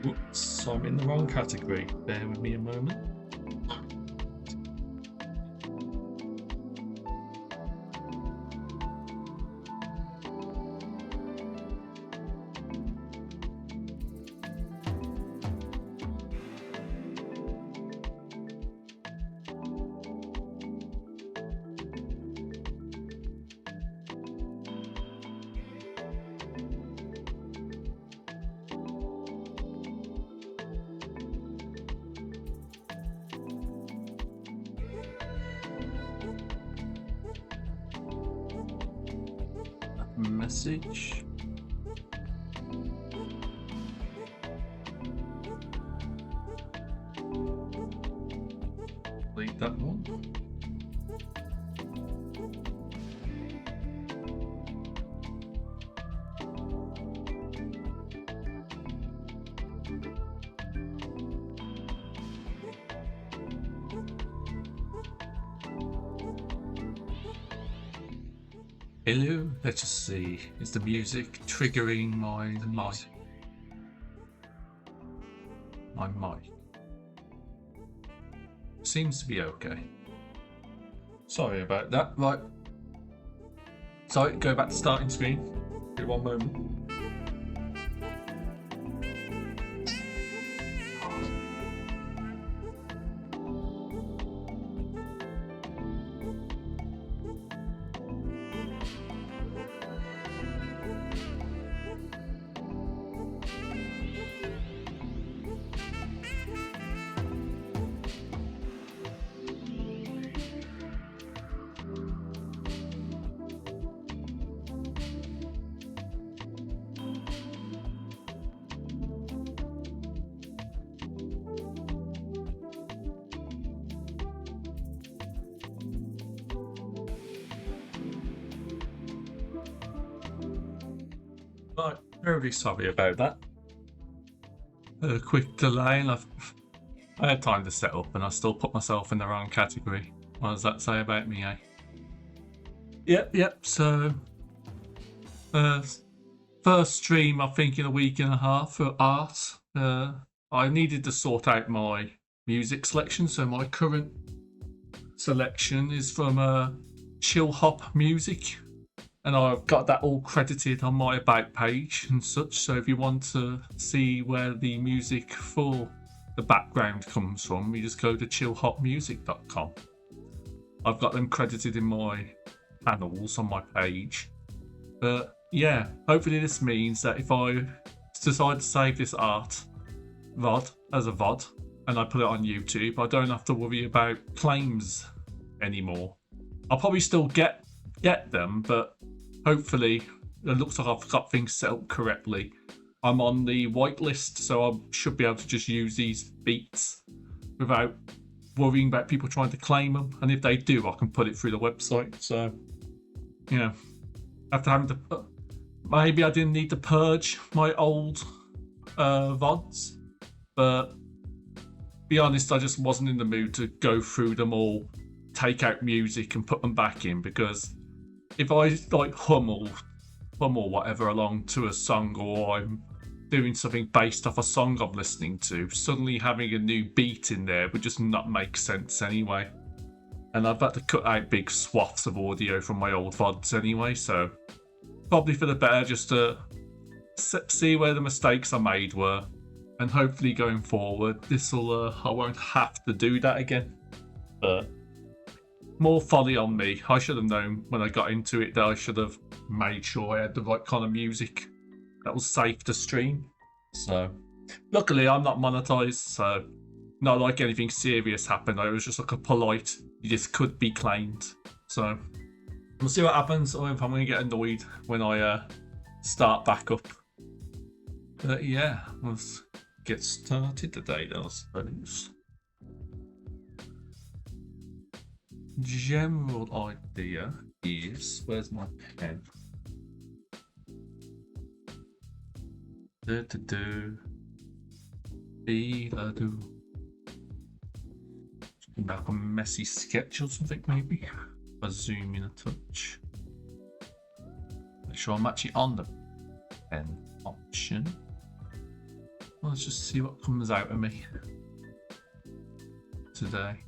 Whoops, I'm in the wrong category. Bear with me a moment. Message. Delete that one. Hello, let's just see. Is the music triggering my mic? My mic. Seems to be okay. Sorry about that. Right. Sorry, go back to starting screen. Give one moment. Right, very sorry about that. A quick delay, and I had time to set up, and I still put myself in the wrong category. What does that say about me, eh? Yep. So, first stream I think in a week and a half for art. I needed to sort out my music selection, so my current selection is from Chill Hop Music. And I've got that all credited on my about page and such. So if you want to see where the music for the background comes from, you just go to chillhopmusic.com. I've got them credited in my panels on my page. But yeah, hopefully this means that if I decide to save this art VOD as a VOD and I put it on YouTube, I don't have to worry about claims anymore. I'll probably still get them, but hopefully it looks like I've got things set up correctly. I'm on the whitelist, so I should be able to just use these beats without worrying about people trying to claim them. And if they do, I can put it through the website. So, you know, after having to, maybe I didn't need to purge my old VODs, but be honest, I just wasn't in the mood to go through them all, take out music and put them back in, because if I like hum or whatever along to a song, or I'm doing something based off a song I'm listening to, suddenly having a new beat in there would just not make sense anyway. And I've had to cut out big swaths of audio from my old VODs anyway, so probably for the better just to see where the mistakes I made were, and hopefully going forward I won't have to do that again. But more folly on me. I should have known when I got into it that I should have made sure I had the right kind of music that was safe to stream. So luckily I'm not monetized, so not like anything serious happened. It was just like a polite, this could be claimed. So we'll see what happens, or if I'm going to get annoyed when I start back up. But yeah, let's get started today, I suppose. General idea is, where's my pen? Like a messy sketch or something, maybe. I'll zoom in a touch. Make sure I'm actually on the pen option. Let's just see what comes out of me today.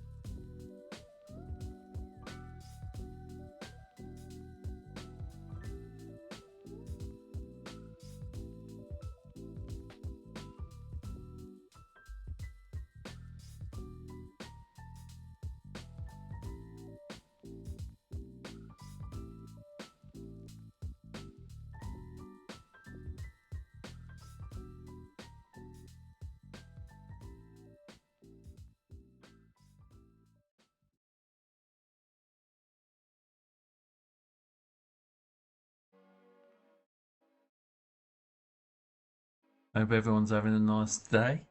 Hope everyone's having a nice day.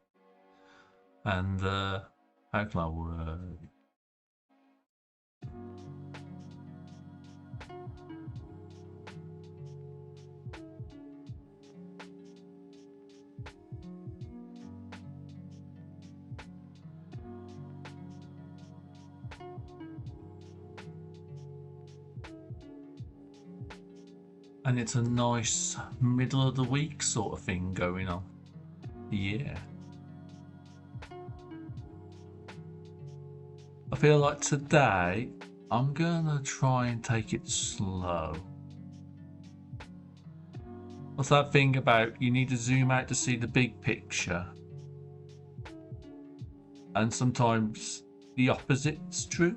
And how can I word? And it's a nice middle of the week sort of thing going on. Yeah. I feel like today I'm gonna try and take it slow. What's that thing about you need to zoom out to see the big picture? And sometimes the opposite's true.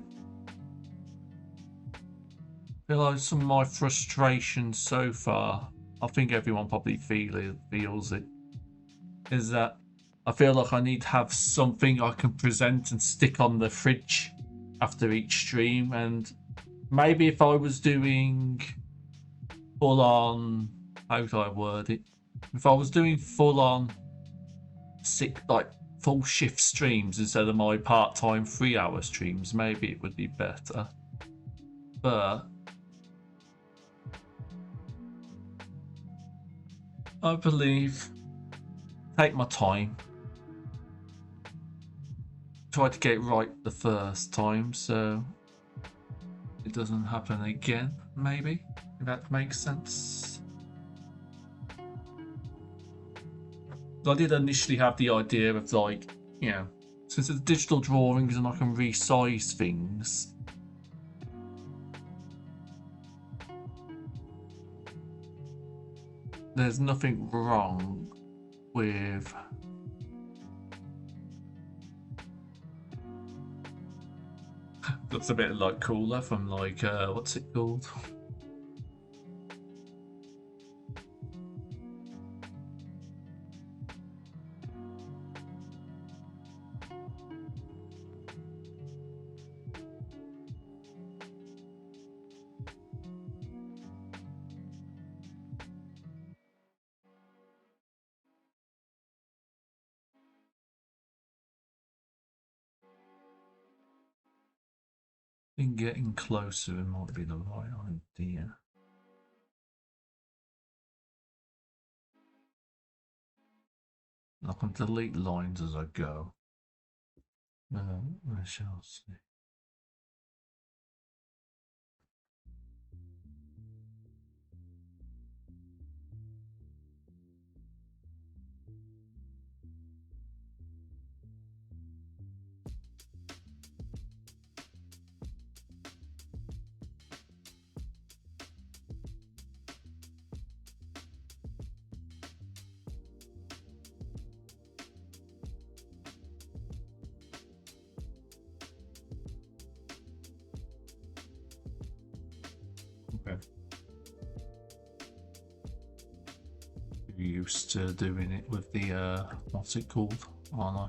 I feel like some of my frustration so far, I think everyone probably feels it, is that I feel like I need to have something I can present and stick on the fridge after each stream. And maybe if I was doing full on, how do I word it? If I was doing full on full shift streams instead of my part-time 3-hour streams, maybe it would be better. But I believe take my time. Try to get it right the first time so it doesn't happen again, maybe, if that makes sense. I did initially have the idea of like, you know, since it's digital drawings and I can resize things, there's nothing wrong with that's a bit like cooler from like what's it called? I think getting closer might be the right idea. I can delete lines as I go. I shall see. Okay. You're used to doing it with the what's it called? Aren't I?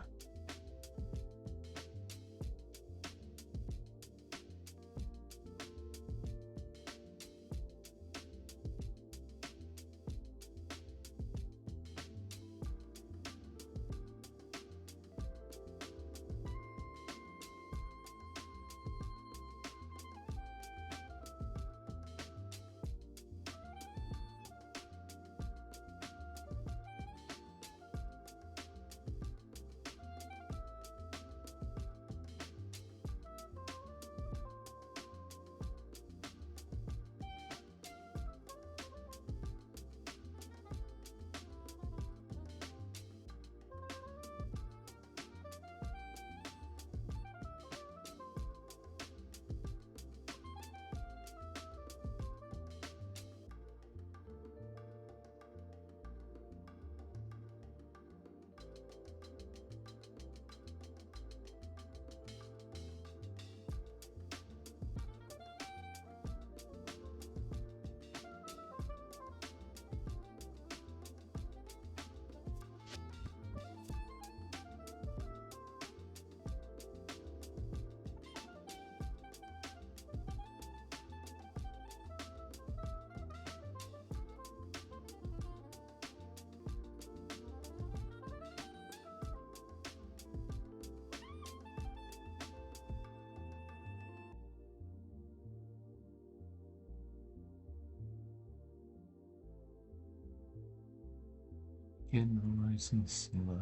Taking nice and slow.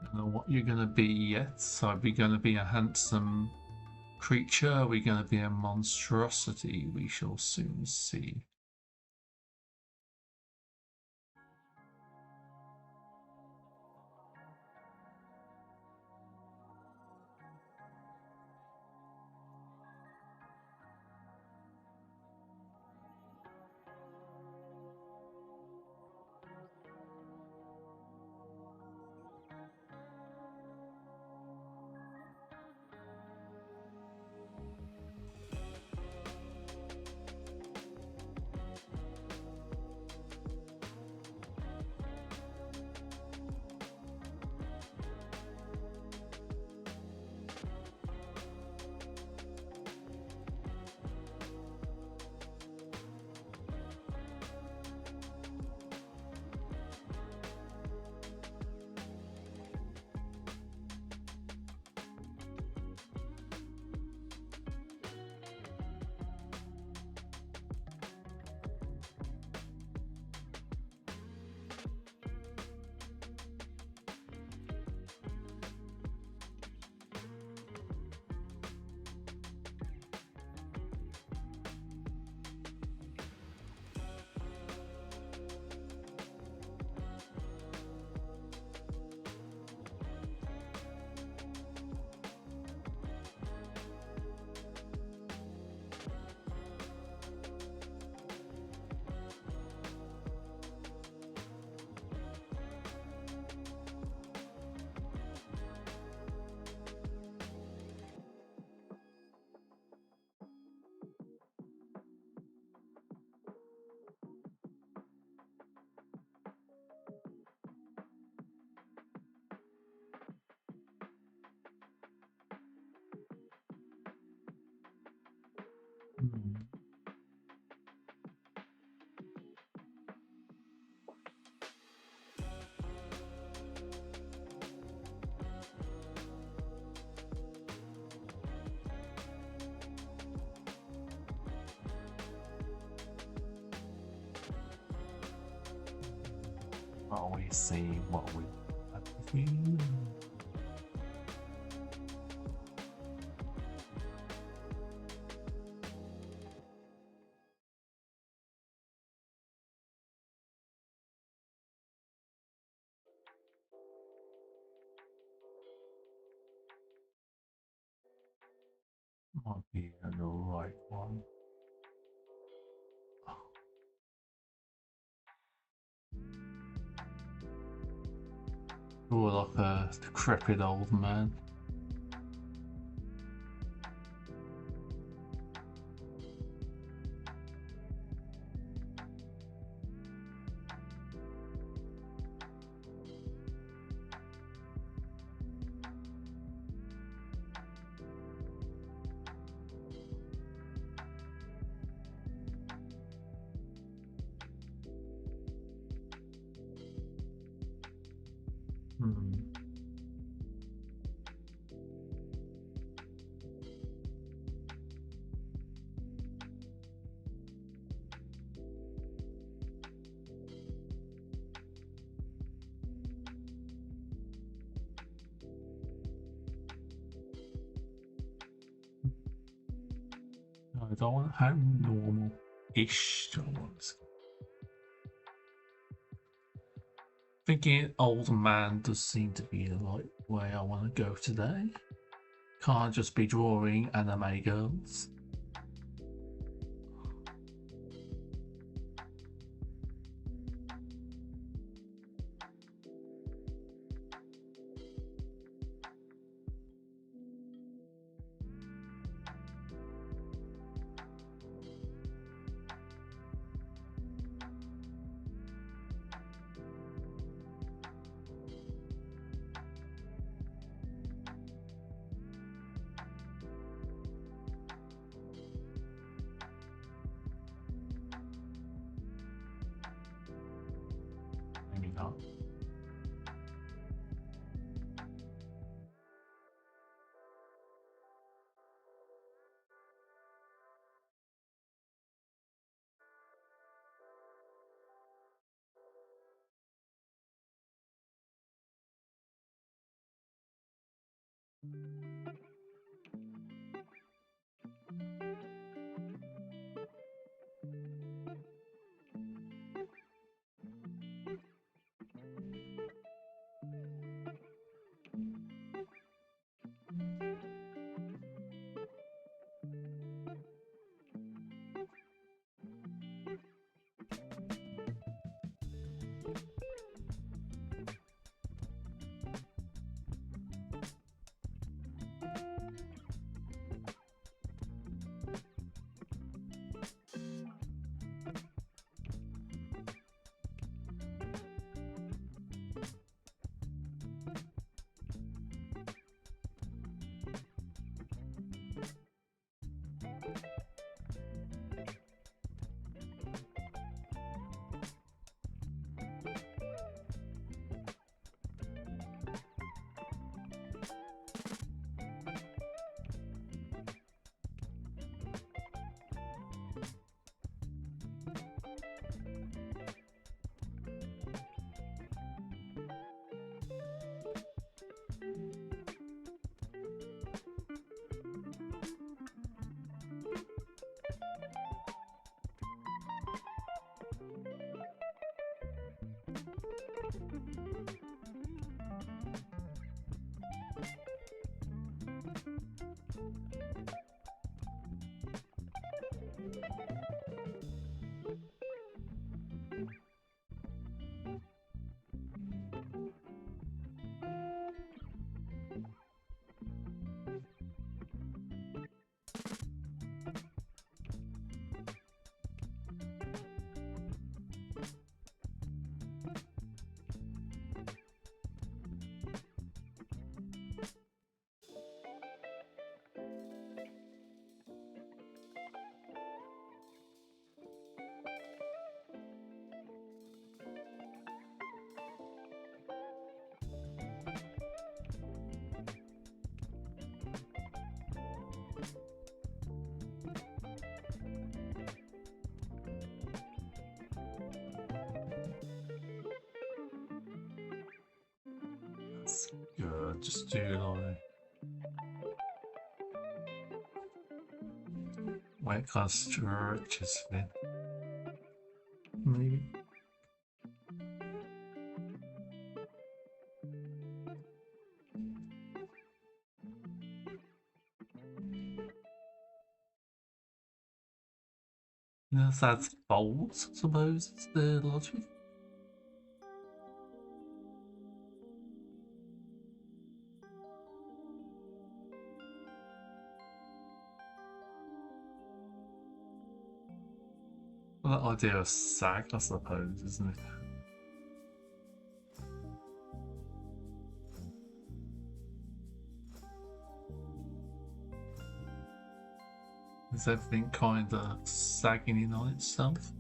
Don't know what you're gonna be yet. Are we gonna be a handsome creature? Are we gonna be a monstrosity? We shall soon see. Always say what we feel. Might be the right one. You're like a decrepit old man. I don't want how normal-ish I want. Thinking old man does seem to be the right way I want to go today. Can't just be drawing anime girls. That's good. Just do like. White kind stretches a bit. Maybe. Yes, that's false, I suppose, it's the logic. Well, that idea of sag, I suppose, isn't it? Is everything kind of sagging in on itself?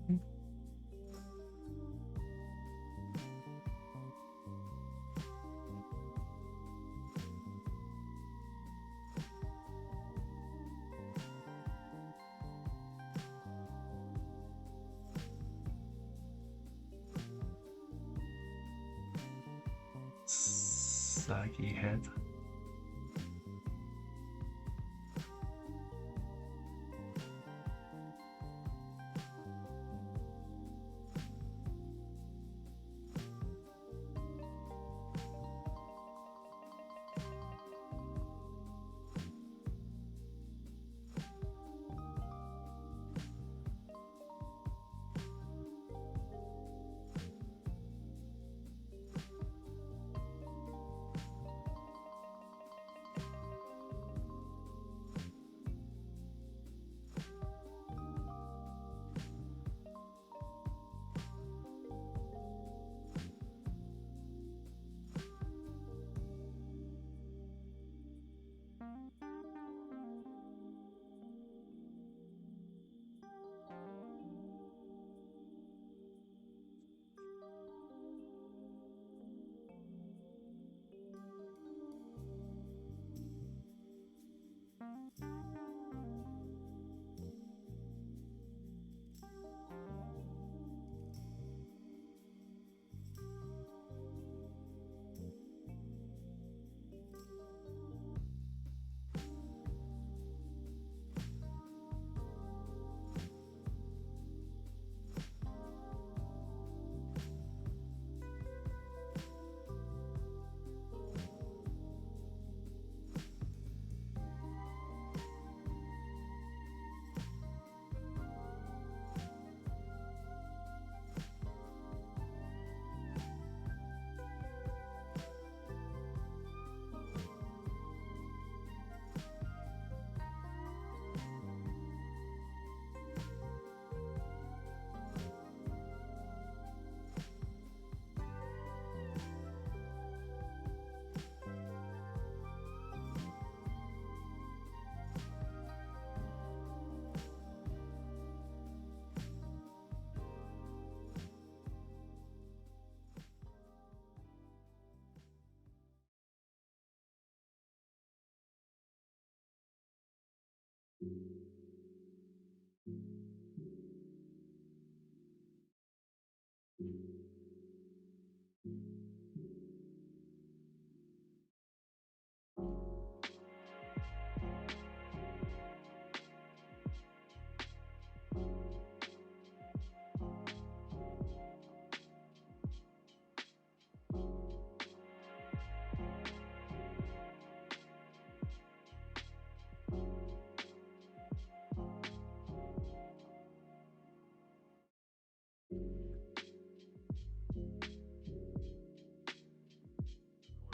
Saggy head.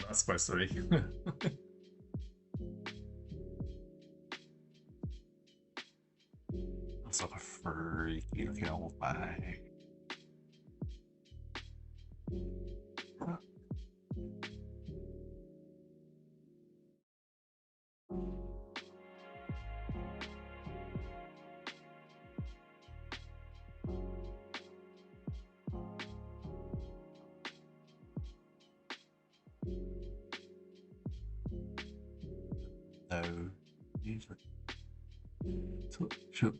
That's supposed to be. That's like a freaky looking old bag. No, usually touch up.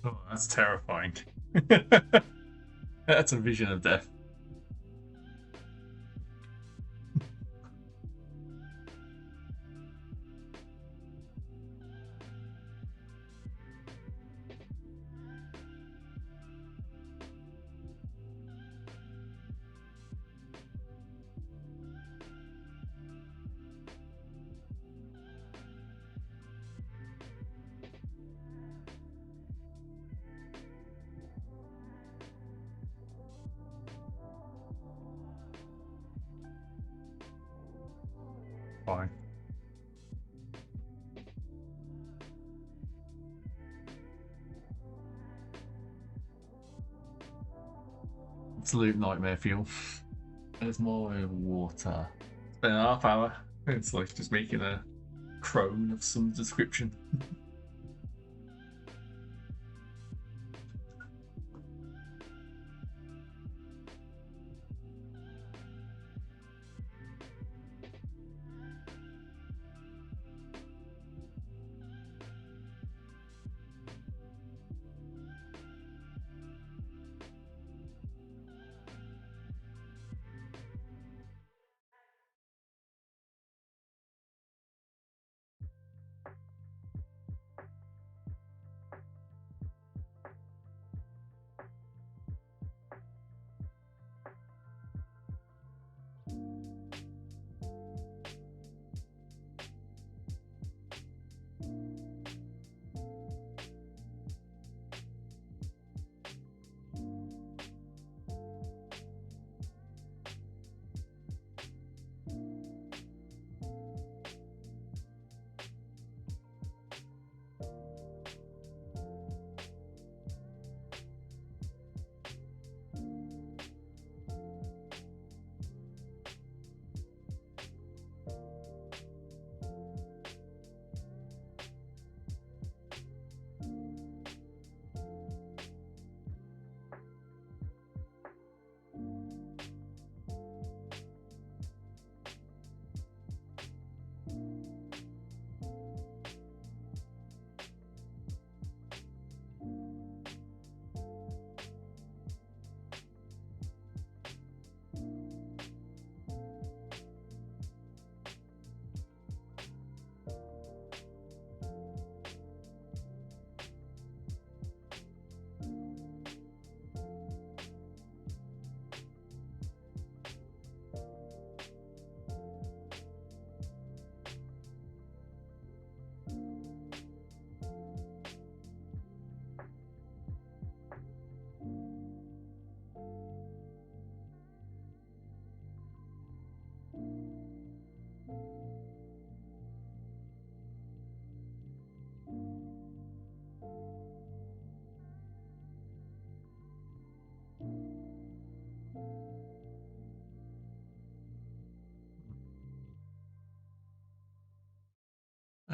Oh, that's terrifying. That's a vision of death. Fine. Absolute nightmare fuel. There's my water. It's been a half hour. It's like just making a crone of some description.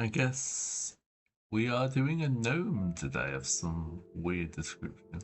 I guess we are doing a gnome today of some weird description.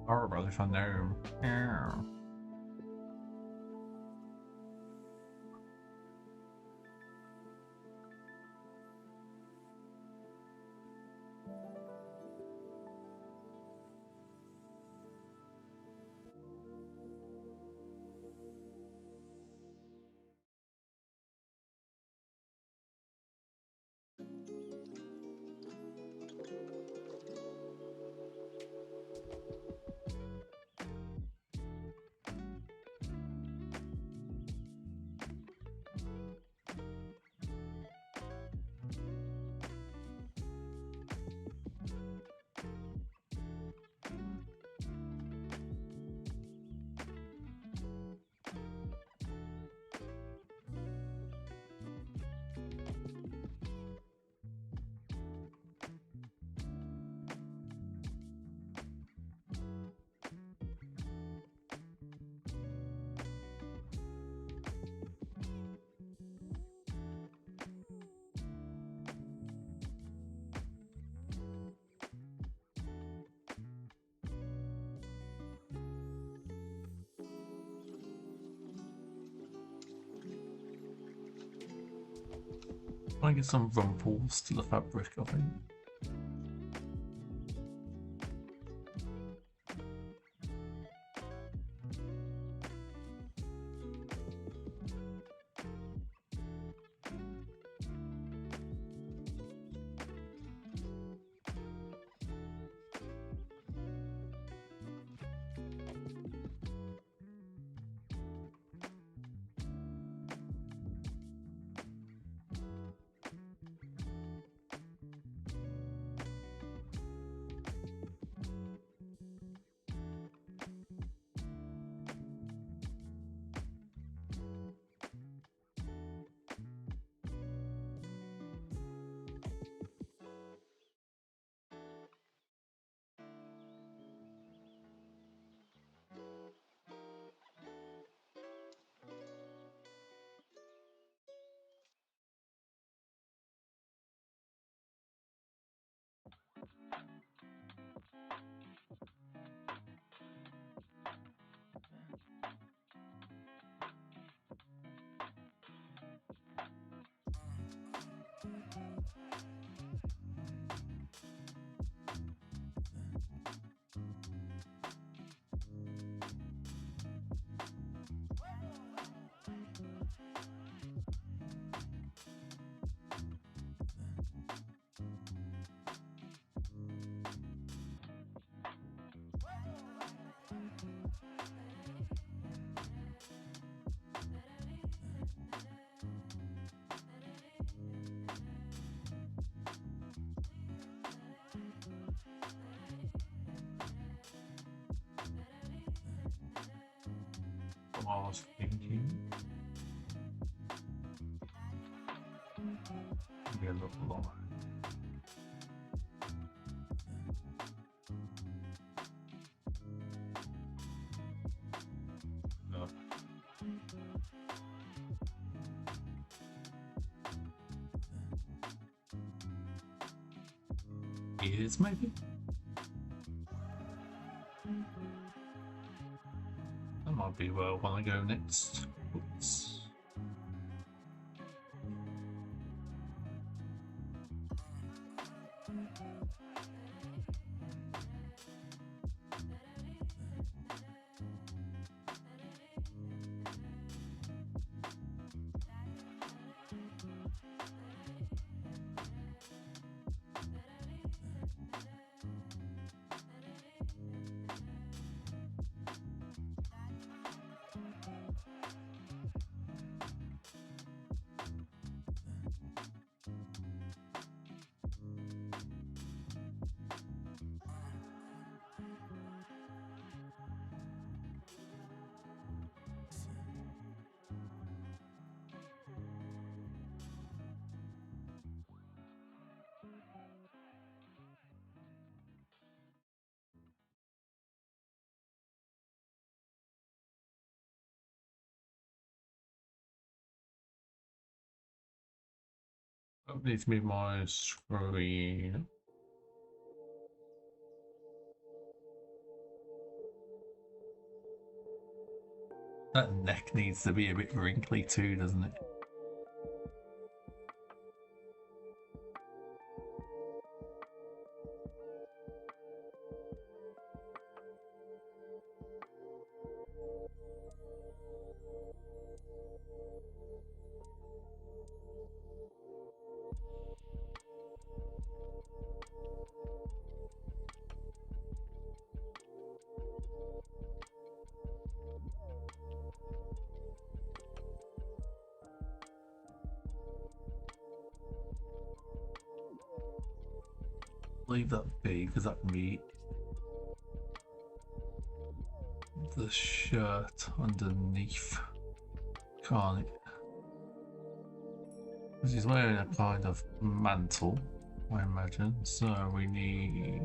Horrible if I know. Yeah. I get some rumples to the fabric, I think. I was thinking. Maybe a little longer. years, maybe. That might be where I want to go next. Oops. I need to move my screen. That neck needs to be a bit wrinkly too, doesn't it? Leave that be, because that can be the shirt underneath, can't it? Because he's wearing a kind of mantle, I imagine, so we need...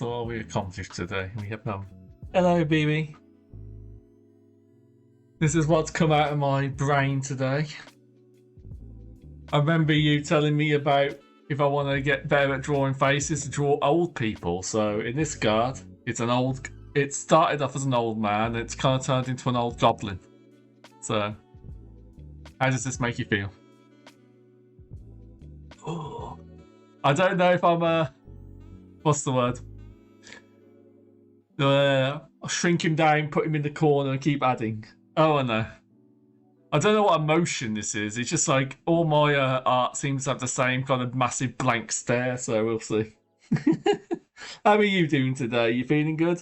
all we accomplished today. We have hello, BB. This is what's come out of my brain today. I remember you telling me about if I want to get better at drawing faces, to draw old people. So in this card, it started off as an old man, and it's kind of turned into an old goblin. So, how does this make you feel? Oh, I don't know if I'm what's the word? Shrink him down, put him in the corner, and keep adding. Oh, I know. I don't know what emotion this is. It's just like all my art seems to have the same kind of massive blank stare, so we'll see. How are you doing today? You feeling good?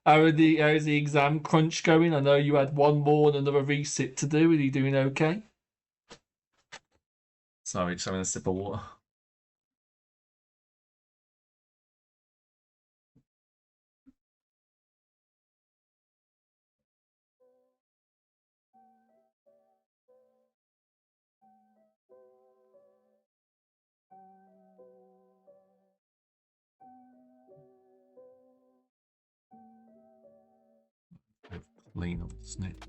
How's the exam crunch going? I know you had one more and another resit to do. Are you doing okay? Sorry, just having a sip of water. Clean up the snip.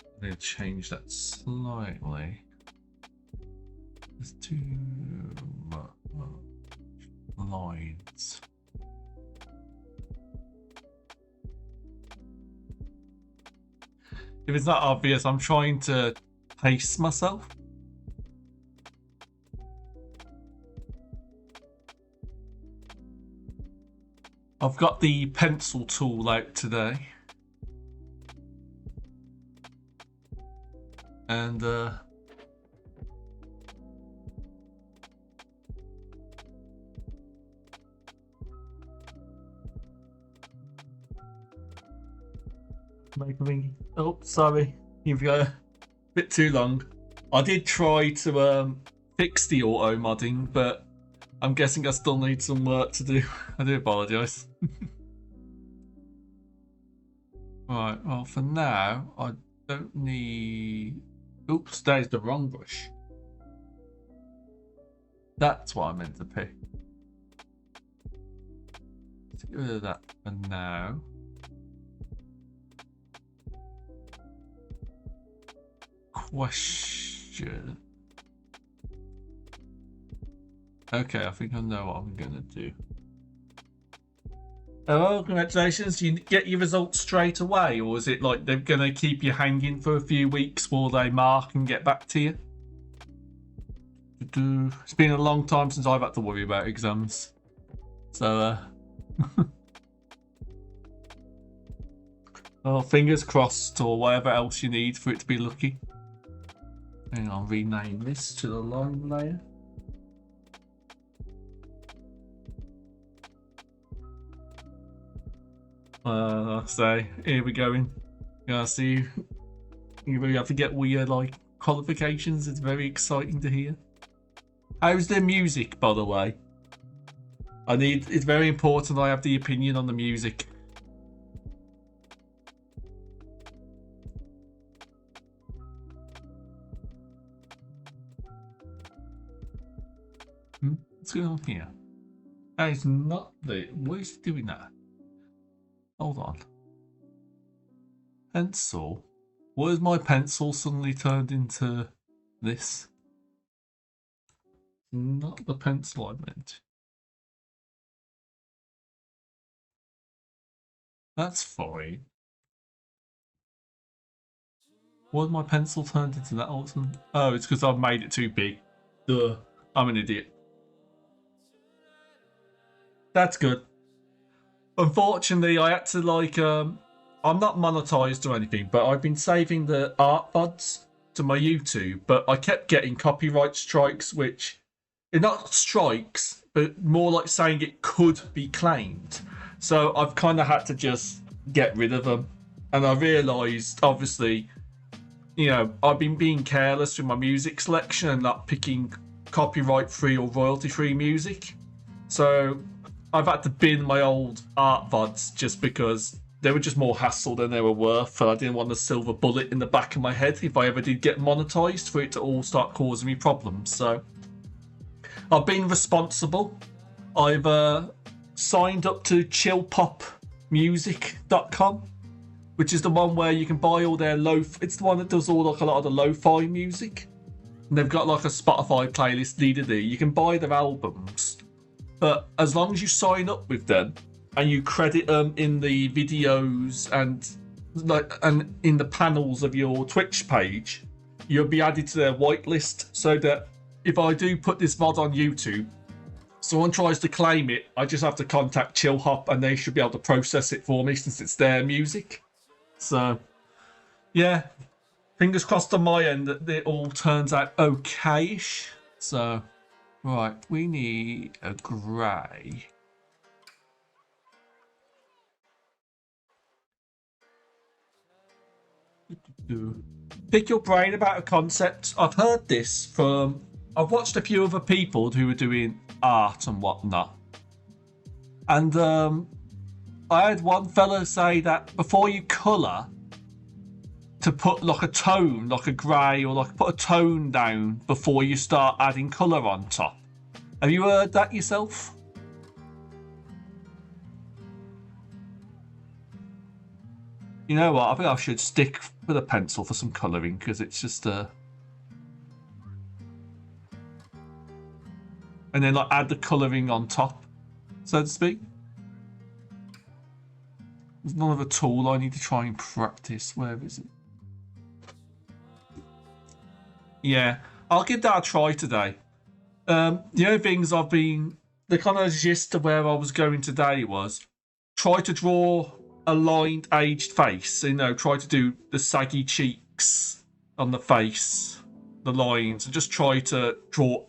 I'm going to change that slightly. There's too much lines. If it's not obvious, I'm trying to pace myself. I've got the pencil tool out today. And oh, sorry, you've got a bit too long. I did try to fix the auto modding, but I'm guessing I still need some work to do. I do apologise. Right, well, for now, I don't need... Oops, there's the wrong brush. That's what I meant to pick. Let's get rid of that for now. Question. Okay, I think I know what I'm gonna do. Oh, congratulations. You get your results straight away, or is it like they're gonna keep you hanging for a few weeks while they mark and get back to you? It's been a long time since I've had to worry about exams. So, oh, fingers crossed, or whatever else you need for it to be lucky. Hang on, rename this to the line layer. So here we go. Yeah, see, you really have to get all your like qualifications. It's very exciting to hear. How's the music, by the way? It's very important I have the opinion on the music. What's going on here? That is not the... What is doing that? Hold on. Pencil? What has my pencil suddenly turned into this? Not the pencil I meant. That's fine. What has my pencil turned into that also? Oh, it's because I've made it too big. Duh. I'm an idiot. That's good. Unfortunately, I had to like, I'm not monetized or anything, but I've been saving the art VODs to my YouTube, but I kept getting copyright strikes, which, not strikes, but more like saying it could be claimed. So I've kind of had to just get rid of them. And I realised, obviously, you know, I've been being careless with my music selection and not picking copyright-free or royalty-free music. So I've had to bin my old art VODs just because they were just more hassle than they were worth, and I didn't want a silver bullet in the back of my head if I ever did get monetized for it to all start causing me problems. So I've been responsible. I've signed up to chillpopmusic.com, which is the one where you can buy all their it's the one that does all like a lot of the lo-fi music. And they've got like a Spotify playlist leader there. You can buy their albums, but as long as you sign up with them and you credit them in the videos and in the panels of your Twitch page, you'll be added to their whitelist, so that if I do put this VOD on YouTube, someone tries to claim it, I just have to contact Chill Hop and they should be able to process it for me since it's their music. So, yeah, fingers crossed on my end that it all turns out okay-ish. So, right, we need a grey. Pick your brain about a concept. I've heard this from... I've watched a few other people who are doing art and whatnot. And I had one fella say that before you colour, to put like a tone, like a grey, or like put a tone down before you start adding colour on top. Have you heard that yourself? You know what? I think I should stick with a pencil for some colouring, because it's just and then like add the colouring on top, so to speak. There's none of a tool I need to try and practice. Where is it? Yeah, I'll give that a try today. The only things the kind of gist of where I was going today was try to draw a lined, aged face. You know, try to do the saggy cheeks on the face, the lines, and just try to do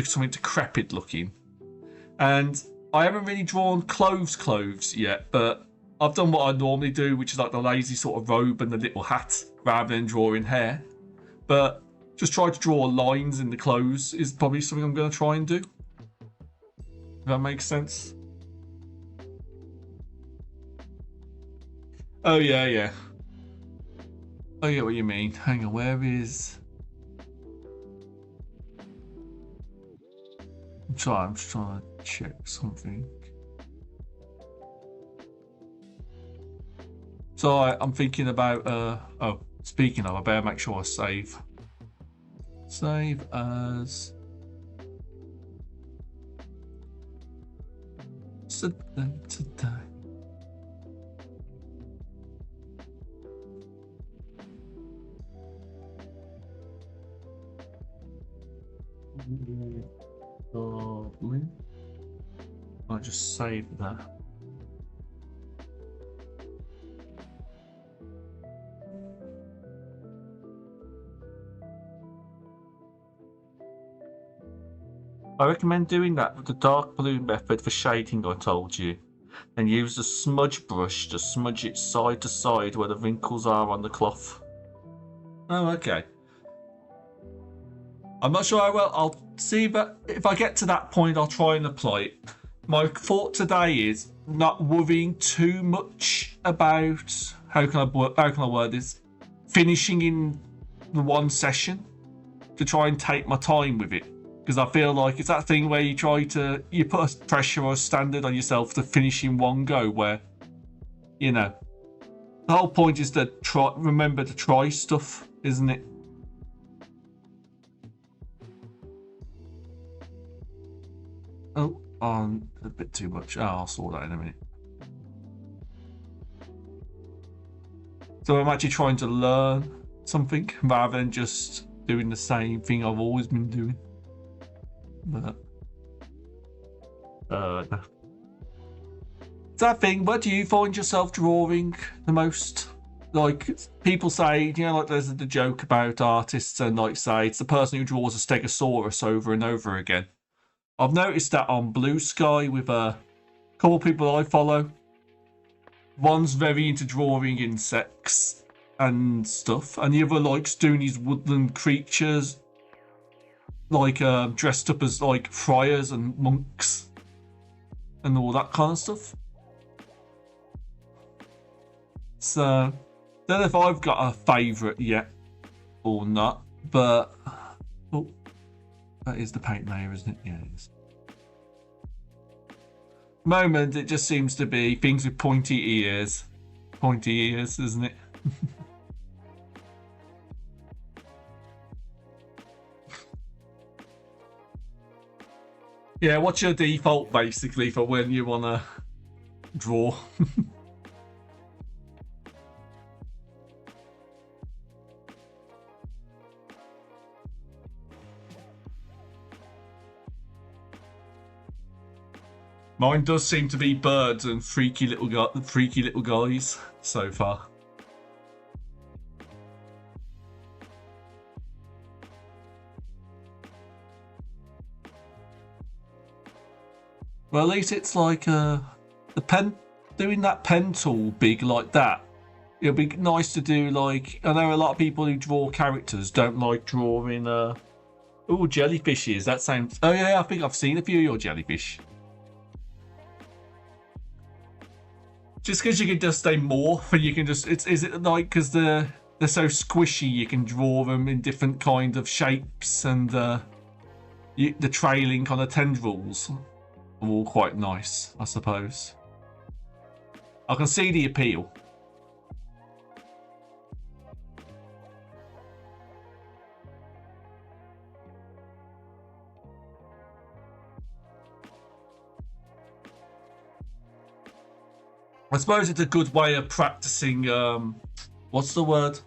something decrepit looking. And I haven't really drawn clothes yet, but I've done what I normally do, which is like the lazy sort of robe and the little hat, rather than drawing hair. But just try to draw lines in the clothes is probably something I'm going to try and do. If that makes sense. Oh, yeah. Oh, yeah, what you mean. Hang on, where is... I'm just trying to check something. So I'm thinking about... speaking of, I better make sure I save. Save as... today. I'll just save that. I recommend doing that with the dark blue method for shading I told you. And use the smudge brush to smudge it side to side where the wrinkles are on the cloth. Oh, okay. I'm not sure I will. I'll see, but if I get to that point, I'll try and apply it. My thought today is not worrying too much about how can I word this, finishing in the one session, to try and take my time with it, because I feel like it's that thing where you put a pressure or a standard on yourself to finish in one go, where, you know, the whole point is to remember to try stuff, isn't it? Oh, on a bit too much. Oh, I'll sort that in a minute. So I'm actually trying to learn something rather than just doing the same thing I've always been doing. But no. It's that thing. Where do you find yourself drawing the most? Like, people say, you know, like there's the joke about artists and like say it's the person who draws a stegosaurus over and over again. I've noticed that on Blue Sky with a couple of people I follow. One's very into drawing insects and stuff, and the other likes doing these woodland creatures, like dressed up as like friars and monks and all that kind of stuff. So, don't know if I've got a favourite yet or not, but oh, that is the paint layer, isn't it? Yeah, it is. Moment, it just seems to be things with pointy ears, isn't it? Yeah, what's your default basically for when you want to draw? Mine does seem to be birds and freaky little guys so far. Well, at least it's like the pen, doing that pen tool big like that. It'll be nice to do like, I know a lot of people who draw characters don't like drawing oh, jellyfishes. That sounds, oh yeah, I think I've seen a few of your jellyfish. Just because you can just stay morph and you can just, is it like because they're so squishy you can draw them in different kind of shapes and the trailing kind of tendrils are all quite nice, I suppose. I can see the appeal. I suppose it's a good way of practicing. What's the word?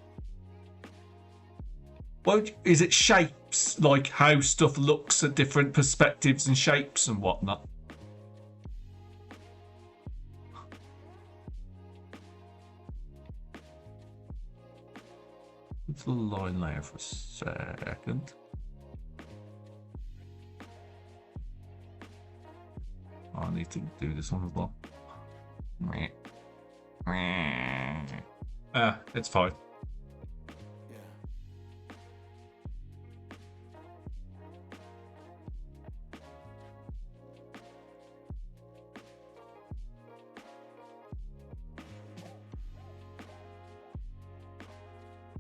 What is it? Shapes, like how stuff looks at different perspectives and shapes and whatnot. It's a line layer for a second. I need to do this one as well. It's fine.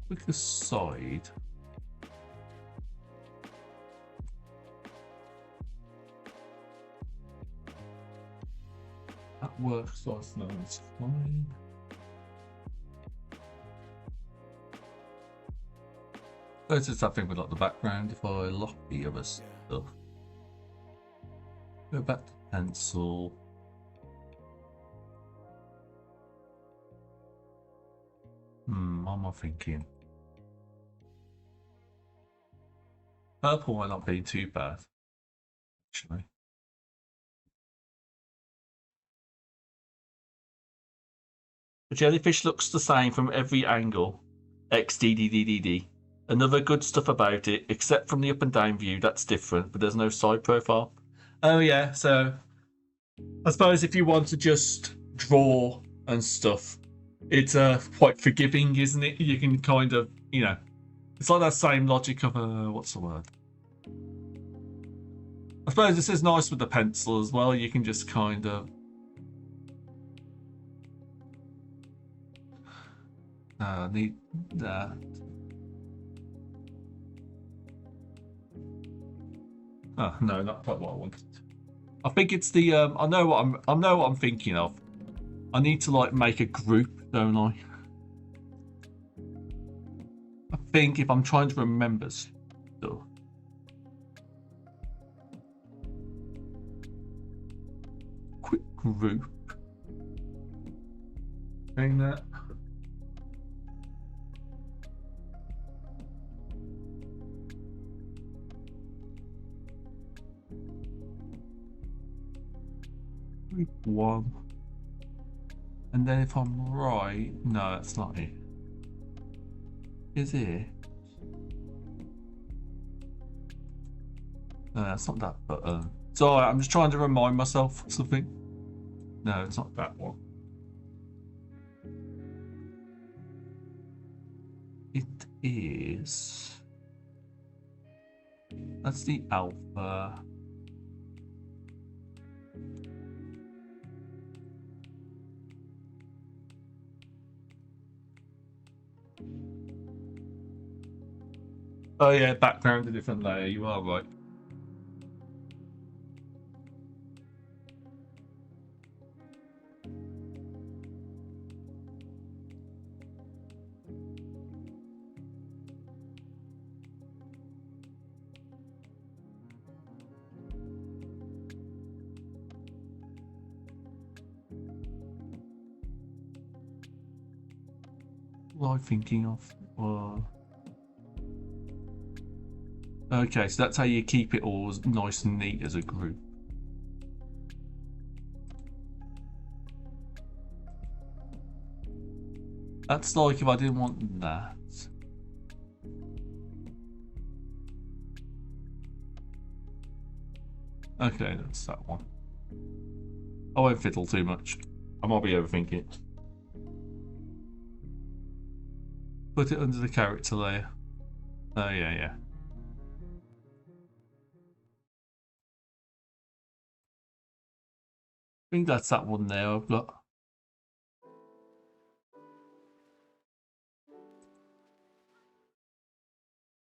Quick aside. That works off now, it's fine. There's just something with like the background if I lock the other stuff. Go back to pencil. What am I thinking? Purple might not be too bad, actually. The jellyfish looks the same from every angle. XDDDDD. Another good stuff about it, except from the up and down view, that's different, but there's no side profile. Oh yeah, so I suppose if you want to just draw and stuff, it's quite forgiving, isn't it? You can kind of, it's like that same logic of what's the word? I suppose this is nice with the pencil as well. You can just kind of need that. Oh no, not quite what I wanted. I think it's the I know what I'm thinking of. I need to like make a group, don't I? I think if I'm trying to remember stuff. Quick group. Doing that. Group 1. And then if I'm right, no, that's not it. Is it? No, that's not that button. So I'm just trying to remind myself of something. No, it's not that one. It is. That's the alpha. Oh yeah, background a different layer. You are right. What am I thinking of? Okay, so that's how you keep it all nice and neat as a group. That's like if I didn't want that. Okay, that's that one. I won't fiddle too much. I might be overthinking it. Put it under the character layer. Oh, yeah. I think that's that one there I've got.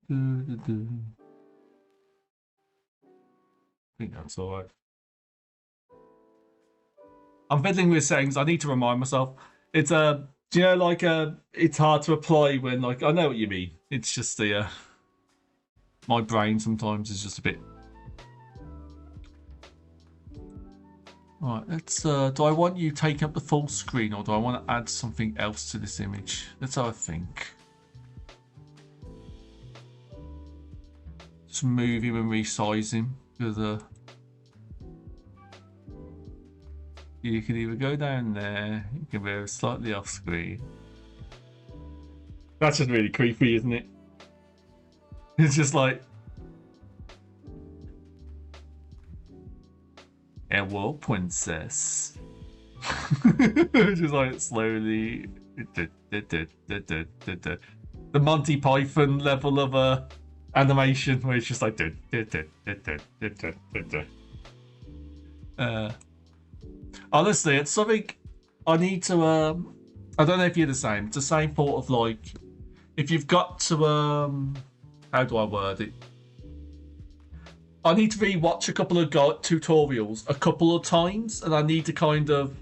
I think that's alright. I'm fiddling with settings. I need to remind myself. It's do you know, like it's hard to apply when, like, I know what you mean. It's just the my brain sometimes is just a bit. Right, let's do I want you taking up the full screen, or do I want to add something else to this image? Let's have a think. Just move him and resize him, because you can either go down there, you can go slightly off screen. That's just really creepy, isn't it? It's just like, hello, princess. Just like slowly. The Monty Python level of animation where it's just like. Honestly, it's something I need to. I don't know if you're the same. It's the same thought of like, if you've got to. How do I word it? I need to rewatch a couple of tutorials a couple of times, and I need to kind of,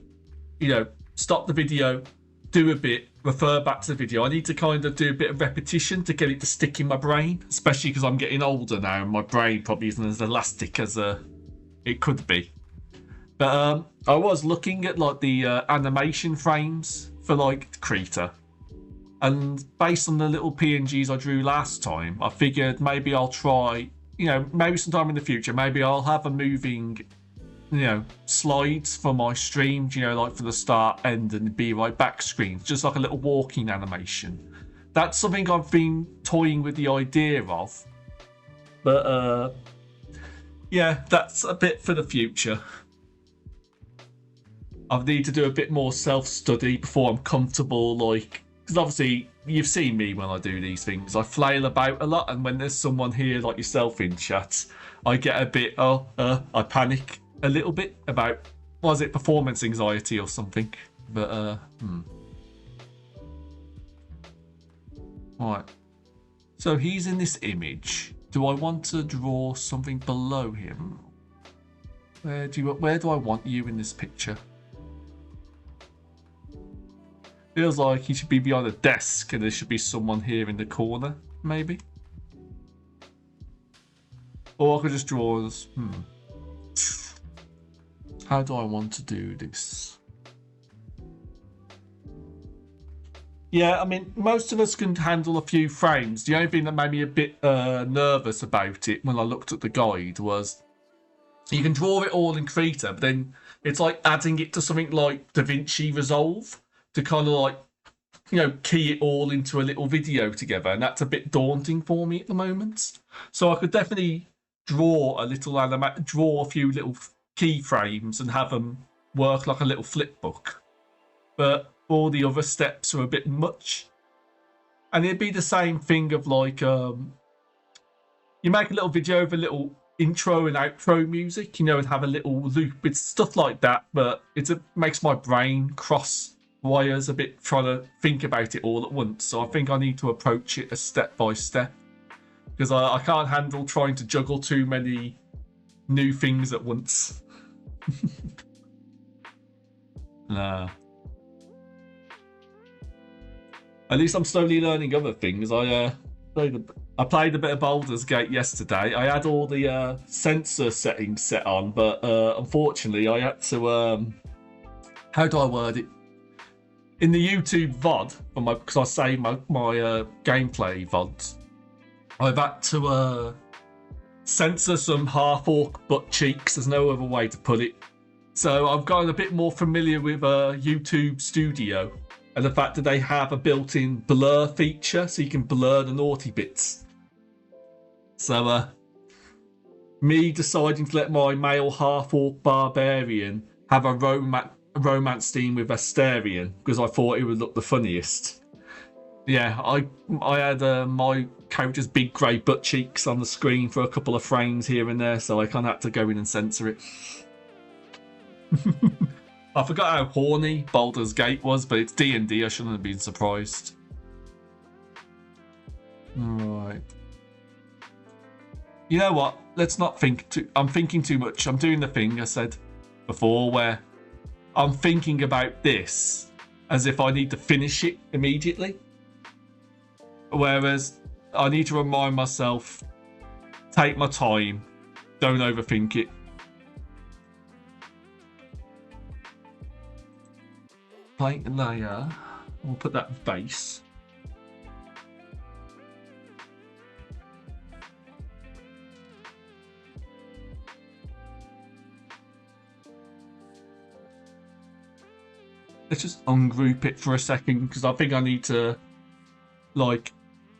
stop the video, do a bit, refer back to the video. I need to kind of do a bit of repetition to get it to stick in my brain, especially because I'm getting older now, and my brain probably isn't as elastic as it could be. But I was looking at like the animation frames for like Krita, and based on the little PNGs I drew last time, I figured maybe I'll try. Maybe sometime in the future, maybe I'll have a moving, slides for my stream, like for the start, end, and be right back screens, just like a little walking animation. That's something I've been toying with the idea of. But, yeah, that's a bit for the future. I need to do a bit more self-study before I'm comfortable, because obviously you've seen me when I do these things. I flail about a lot, and when there's someone here like yourself in chat, I get a bit, I panic a little bit about, was it performance anxiety or something? But, Right. So he's in this image. Do I want to draw something below him? Where do I want you in this picture? Feels like he should be behind a desk and there should be someone here in the corner, maybe? Or I could just draw this. How do I want to do this? Yeah, I mean, most of us can handle a few frames. The only thing that made me a bit nervous about it when I looked at the guide was you can draw it all in Krita, but then it's like adding it to something like DaVinci Resolve to kind of like, key it all into a little video together, and that's a bit daunting for me at the moment. So I could definitely draw a few little keyframes and have them work like a little flip book. But all the other steps are a bit much. And it'd be the same thing of like, you make a little video of a little intro and outro music, and have a little loop. It's stuff like that, but it makes my brain cross wires a bit trying to think about it all at once. So I think I need to approach it a step by step. because I can't handle trying to juggle too many new things at once. Nah. At least I'm slowly learning other things. I played a bit of Baldur's Gate yesterday. I had all the sensor settings set on, but unfortunately I had to how do I word it? In the YouTube VOD, because I save my gameplay VODs, I've had to censor some half-orc butt cheeks. There's no other way to put it. So I've gotten a bit more familiar with YouTube Studio and the fact that they have a built-in blur feature, so you can blur the naughty bits. So me deciding to let my male half-orc barbarian have a romance scene with Astarion because I thought it would look the funniest. Yeah, I had my character's big grey butt cheeks on the screen for a couple of frames here and there, so I kind of had to go in and censor it. I forgot how horny Baldur's Gate was, but it's D&D. I shouldn't have been surprised. Alright. You know what? Let's not think too... I'm thinking too much. I'm doing the thing I said before where I'm thinking about this as if I need to finish it immediately. Whereas I need to remind myself, take my time, don't overthink it. Plate layer, we'll put that base. Let's just ungroup it for a second because I think I need to, like,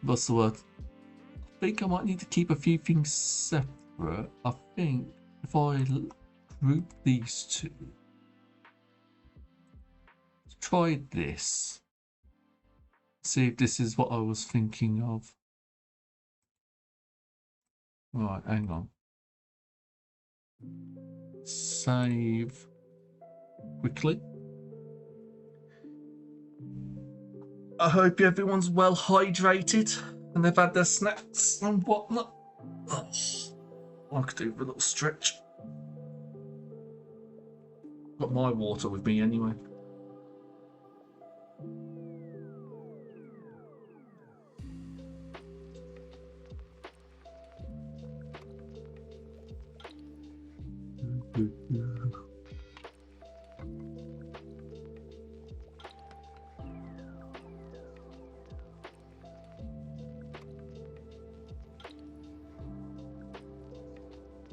what's the word? I think I might need to keep a few things separate. I think if I group these two. Try this. See if this is what I was thinking of. Right, hang on. Save quickly. I hope everyone's well hydrated and they've had their snacks and whatnot. Oh, I could do a little stretch. Got my water with me anyway.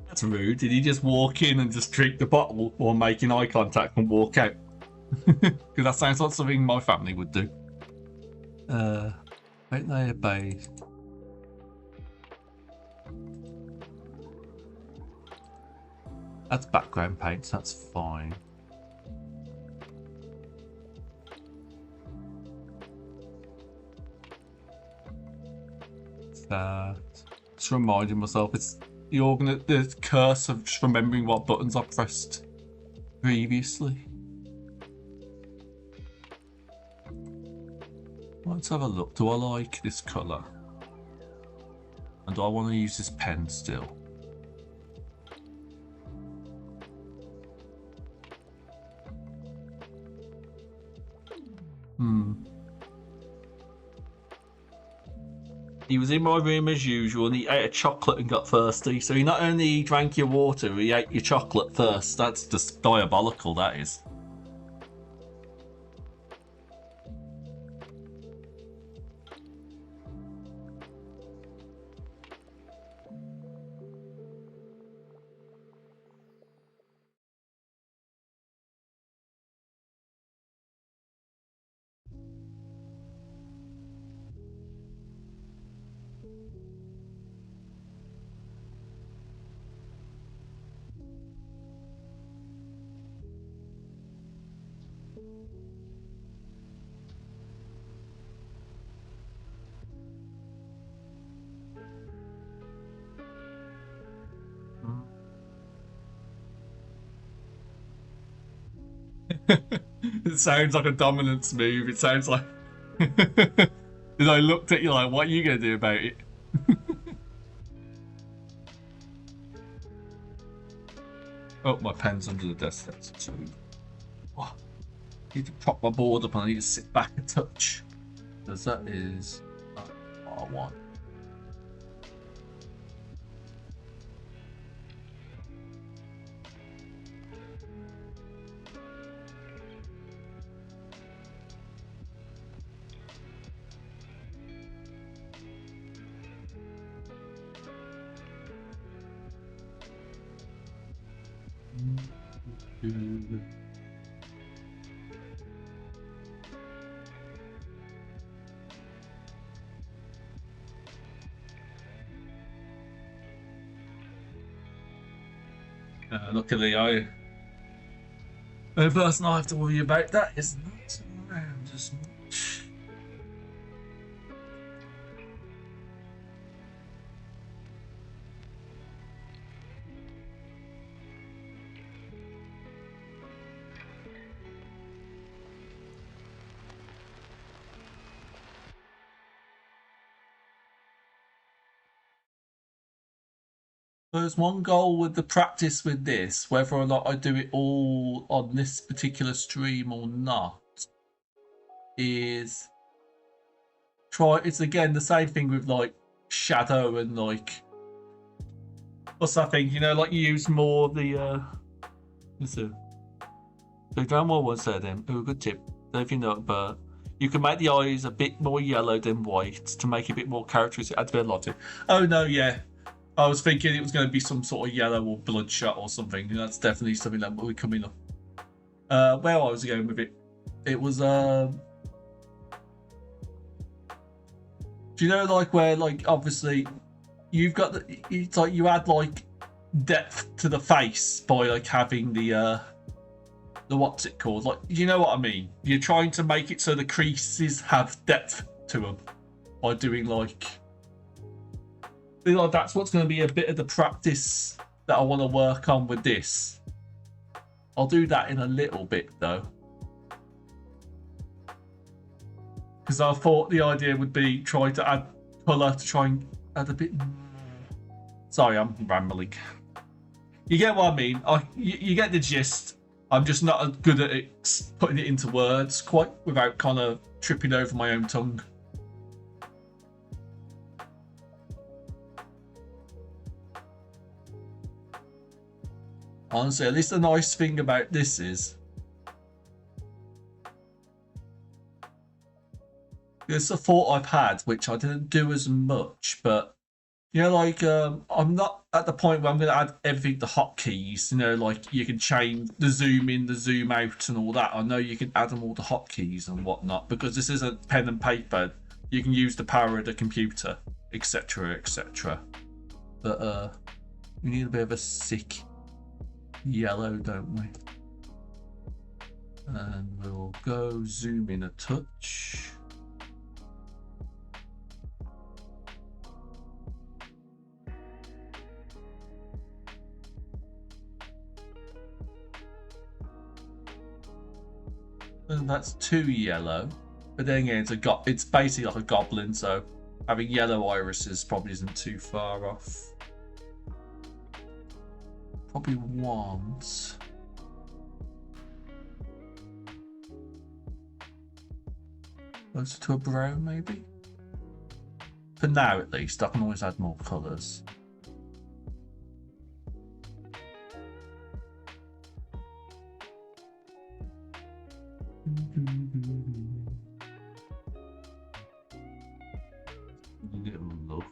That's rude. Did he just walk in and just drink the bottle while making eye contact and walk out? Because that sounds like something my family would do. Paint layer base. That's background paint, so that's fine. That. Just reminding myself, it's the curse of just remembering what buttons I pressed previously. Let's have a look. Do I like this colour? And do I want to use this pen still? He was in my room as usual and he ate a chocolate and got thirsty. So he not only drank your water, he ate your chocolate first. That's just diabolical, that is. It sounds like a dominance move. It sounds like... And I looked at you like, what are you going to do about it? Oh, my pen's under the desk. That's too. Oh, I need to prop my board up and I need to sit back a touch. Because that is what I want. Luckily, the person I have to worry about that is not around as much. There's one goal with the practice with this, whether or not I do it all on this particular stream or not, is try. It's again the same thing with like shadow and like what's that thing? You know, like you use more of the listen. So down what was there then? Oh, good tip. If you know, but you can make the eyes a bit more yellow than white to make it a bit more characteristic. Add a bit of logic. Oh no, yeah. I was thinking it was going to be some sort of yellow or bloodshot or something. That's definitely something that will be coming up. Where I was going with it, it was do you know like where like obviously you've got it's like you add like depth to the face by like having the what's it called? Like you know what I mean? You're trying to make it so the creases have depth to them by doing like that's what's going to be a bit of the practice that I want to work on with this. I'll do that in a little bit though, because I thought the idea would be try to add colour to try and add a bit. Sorry, I'm rambling. You get what I mean? You get the gist. I'm just not good at it, putting it into words quite without kind of tripping over my own tongue. Honestly, at least the nice thing about this is it's a thought I've had, which I didn't do as much, but you know, like I'm not at the point where I'm going to add everything to hotkeys. You know, like you can change the zoom in, the zoom out, and all that. I know you can add them all to hotkeys and whatnot because this isn't pen and paper. You can use the power of the computer, etc., etc. But we need a bit of a sick yellow, don't we? And we'll go zoom in a touch. And that's too yellow, but then again, it's basically like a goblin, so having yellow irises probably isn't too far off. Probably want closer to a brown, maybe. For now, at least, I can always add more colours. Little look.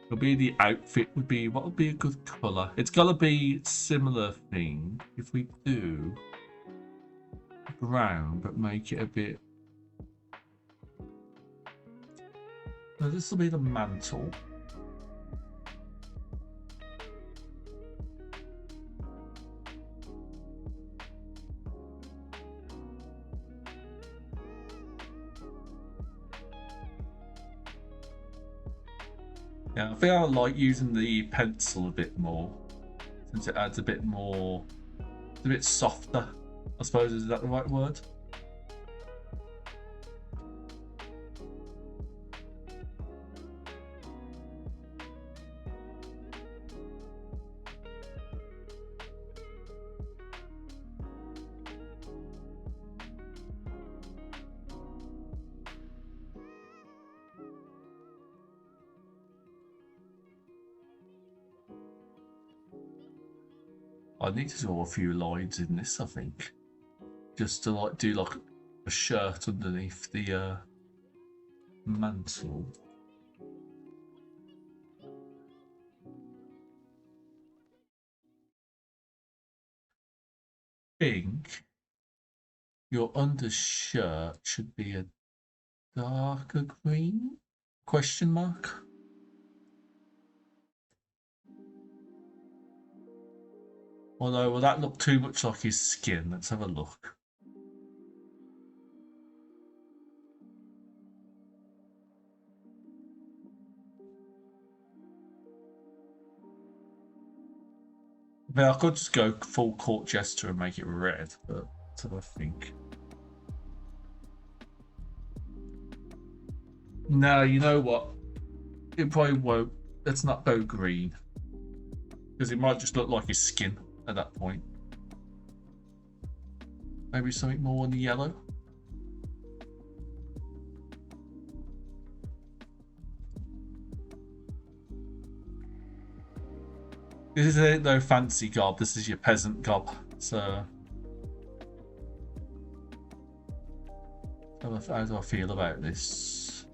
It'll be the outfit would be what would be a good colour? It's gotta be similar thing. If we do brown, but make it a bit. No, this will be the mantle. Yeah, I think I like using the pencil a bit more, since it adds a bit more, it's a bit softer, I suppose, is that the right word? I need to draw a few lines in this, I think. Just to like do like a shirt underneath the mantle. I think your undershirt should be a darker green? Question mark? Although, will that look too much like his skin? Let's have a look. I could just go full court jester and make it red, but that's what I think. No, you know what? It probably won't. Let's not go green. Because it might just look like his skin at that point. Maybe something more on the yellow. This is no fancy gob, this is your peasant gob. So how do I feel about this?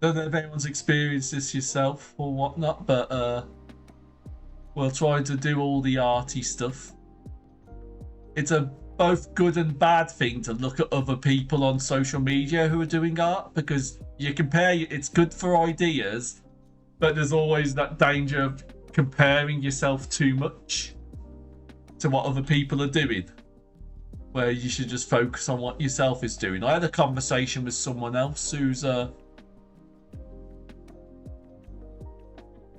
Don't know if anyone's experienced this yourself or whatnot, but we'll try to do all the arty stuff. It's a both good and bad thing to look at other people on social media who are doing art, because you compare, it's good for ideas, but there's always that danger of comparing yourself too much to what other people are doing, where you should just focus on what yourself is doing. I had a conversation with someone else who's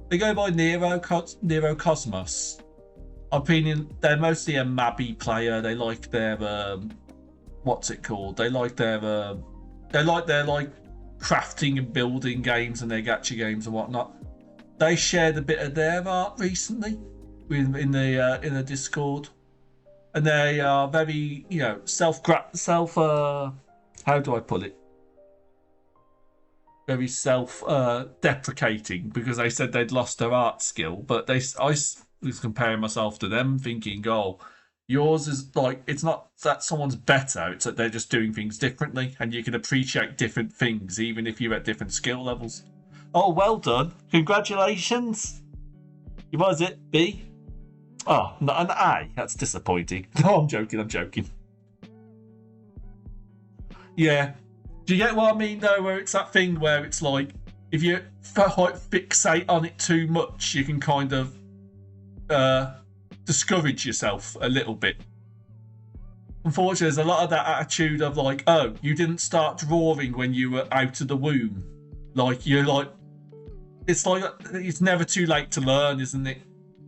they go by Nero Cosmos. Opinion, they're mostly a Mabby player. They like their what's it called? They like their crafting and building games and their gacha games and whatnot. They shared a bit of their art recently in the Discord, and they are very, you know, self how do I put it? Very self-deprecating, because they said they'd lost their art skill, but I was comparing myself to them, thinking, oh, yours is like, it's not that someone's better, it's that they're just doing things differently, and you can appreciate different things even if you're at different skill levels. Oh, well done, congratulations. What was it, B? Oh, not an A. That's disappointing. No, I'm joking. Yeah. Do you get what I mean, though, where it's that thing where it's like, if you fixate on it too much, you can kind of discourage yourself a little bit. Unfortunately, there's a lot of that attitude of like, oh, you didn't start drawing when you were out of the womb. Like, you're like, it's never too late to learn, isn't it?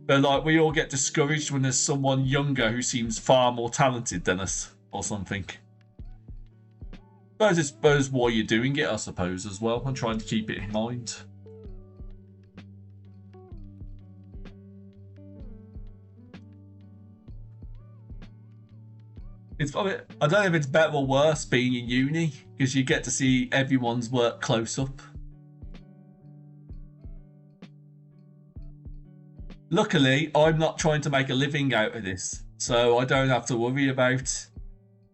But like, we all get discouraged when there's someone younger who seems far more talented than us or something. But I suppose why you're doing it, I suppose, as well. I'm trying to keep it in mind. It's probably, I don't know if it's better or worse being in uni, because you get to see everyone's work close up. Luckily, I'm not trying to make a living out of this, so I don't have to worry about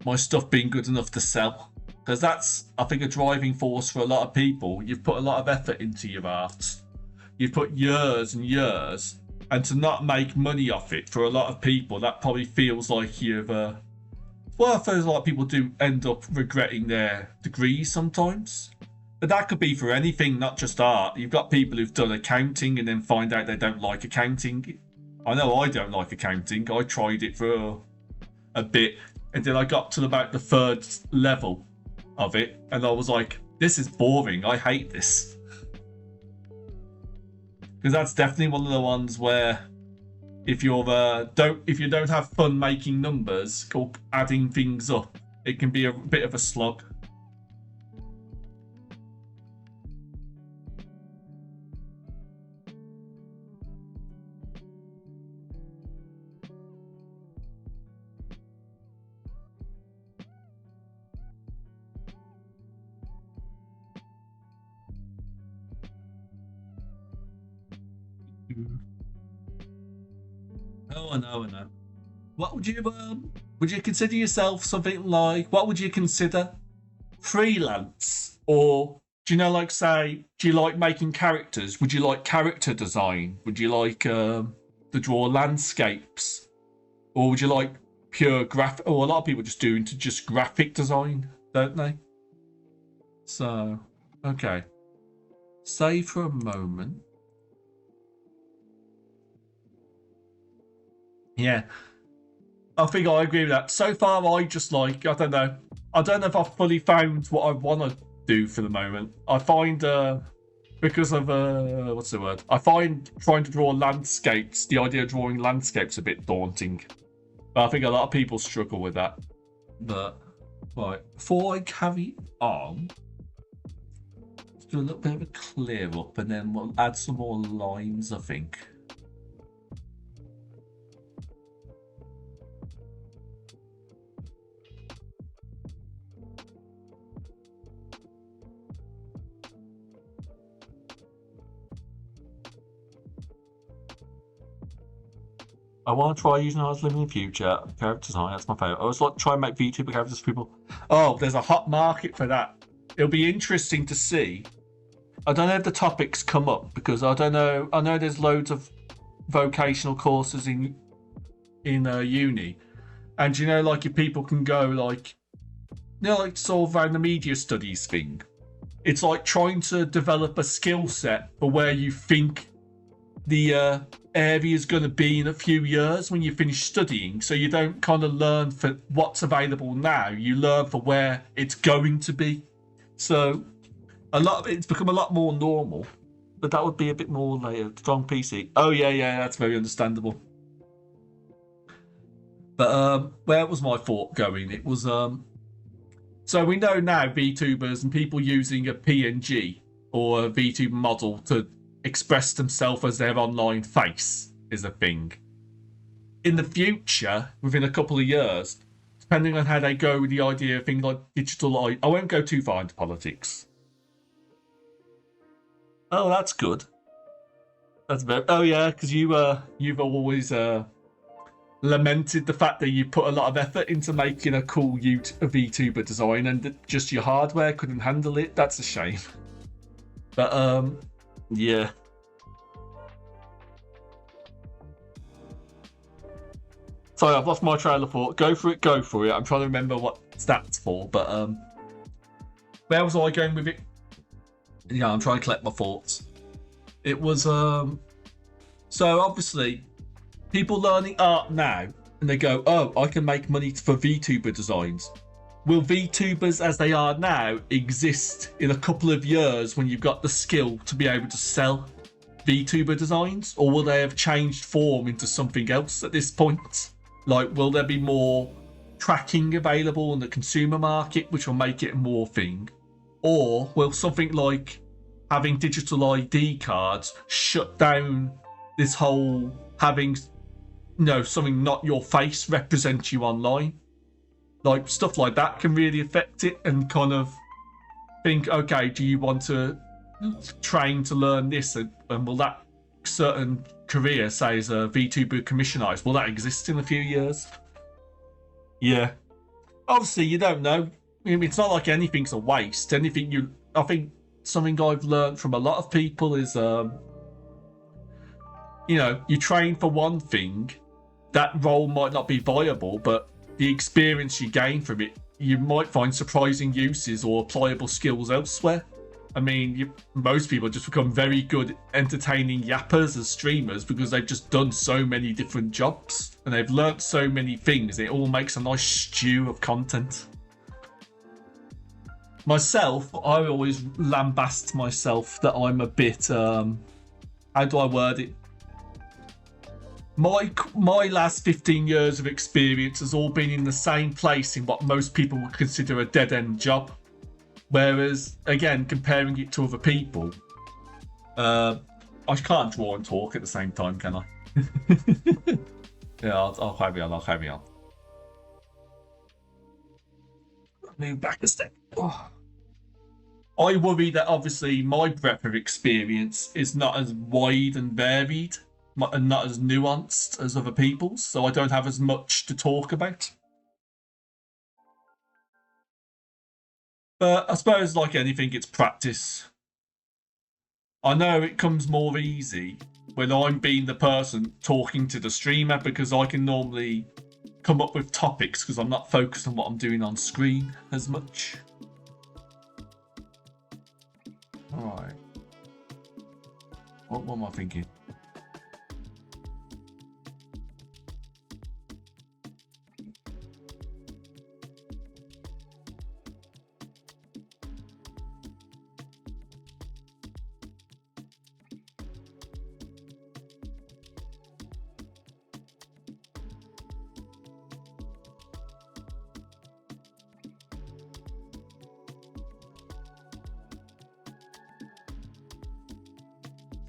my stuff being good enough to sell. Because that's, I think, a driving force for a lot of people. You've put a lot of effort into your art. You've put years and years, and to not make money off it, for a lot of people, that probably feels like you've... well, I feel like people do end up regretting their degrees sometimes. But that could be for anything, not just art. You've got people who've done accounting and then find out they don't like accounting. I know I don't like accounting. I tried it for a bit, and then I got to about the third level of it, and I was like, this is boring, I hate this. because that's definitely one of the ones where if you don't have fun making numbers or adding things up, it can be a bit of a slog. Oh, I know, I know. What would you consider yourself something like, what would you consider freelance? Or do you know, like, say, do you like making characters? Would you like character design? Would you like to draw landscapes? Or would you like pure graphic? Or a lot of people just do into just graphic design, don't they? So, okay. Say for a moment. Yeah, I think I agree with that. So far, I just like, I don't know. I don't know if I've fully found what I want to do for the moment. I find, because of, what's the word? I find trying to draw landscapes, the idea of drawing landscapes a bit daunting. But I think a lot of people struggle with that. But, right, before I carry on, let's do a little bit of a clear up and then we'll add some more lines, I think. I want to try using Ours Living in the Future. Character design, that's my favourite. I always like to try and make VTuber characters for people. Oh, there's a hot market for that. It'll be interesting to see. I don't know if the topics come up because I don't know. I know there's loads of vocational courses in uni, and you know, like if people can go like, you know, like sort of around the media studies thing. It's like trying to develop a skill set for where you think the area is going to be in a few years when you finish studying, so you don't kind of learn for what's available now, you learn for where it's going to be. So a lot of it's become a lot more normal, but that would be a bit more later. Strong PC. Oh yeah, that's very understandable. But where was my thought going? It was so we know now VTubers and people using a PNG or a VTuber model to express themselves as their online face is a thing. In the future, within a couple of years, depending on how they go with the idea of things like digital, I won't go too far into politics. Oh, that's good. That's very. Oh yeah, because you've always lamented the fact that you put a lot of effort into making a cool VTuber design and that just your hardware couldn't handle it. That's a shame. But yeah. Sorry, I've lost my trail of thought. Go for it. I'm trying to remember what that's for, but where was I going with it? Yeah, I'm trying to collect my thoughts. It was so obviously people learning art now and they go, oh, I can make money for VTuber designs. Will VTubers as they are now exist in a couple of years when you've got the skill to be able to sell VTuber designs? Or will they have changed form into something else at this point? Like, will there be more tracking available in the consumer market, which will make it more thing? Or will something like having digital ID cards shut down this whole having, something not your face represent you online? Like, stuff like that can really affect it and kind of think, okay, do you want to train to learn this? And will that certain career, say as a VTuber commissionized, will that exist in a few years? Yeah. Obviously, you don't know. I mean, it's not like anything's a waste. I think something I've learned from a lot of people is, you train for one thing, that role might not be viable, but the experience you gain from it, you might find surprising uses or applicable skills elsewhere. I mean, most people just become very good entertaining yappers as streamers because they've just done so many different jobs and they've learnt so many things. It all makes a nice stew of content. Myself, I always lambast myself that I'm a bit, how how do I word it? My last 15 years of experience has all been in the same place in what most people would consider a dead-end job. Whereas, again, comparing it to other people, I can't draw and talk at the same time, can I? Yeah, I'll carry on. Move back a step. Oh. I worry that obviously my breadth of experience is not as wide and varied and not as nuanced as other people's, so I don't have as much to talk about. But I suppose, like anything, it's practice. I know it comes more easy when I'm being the person talking to the streamer, because I can normally come up with topics because I'm not focused on what I'm doing on screen as much. Alright. What am I thinking?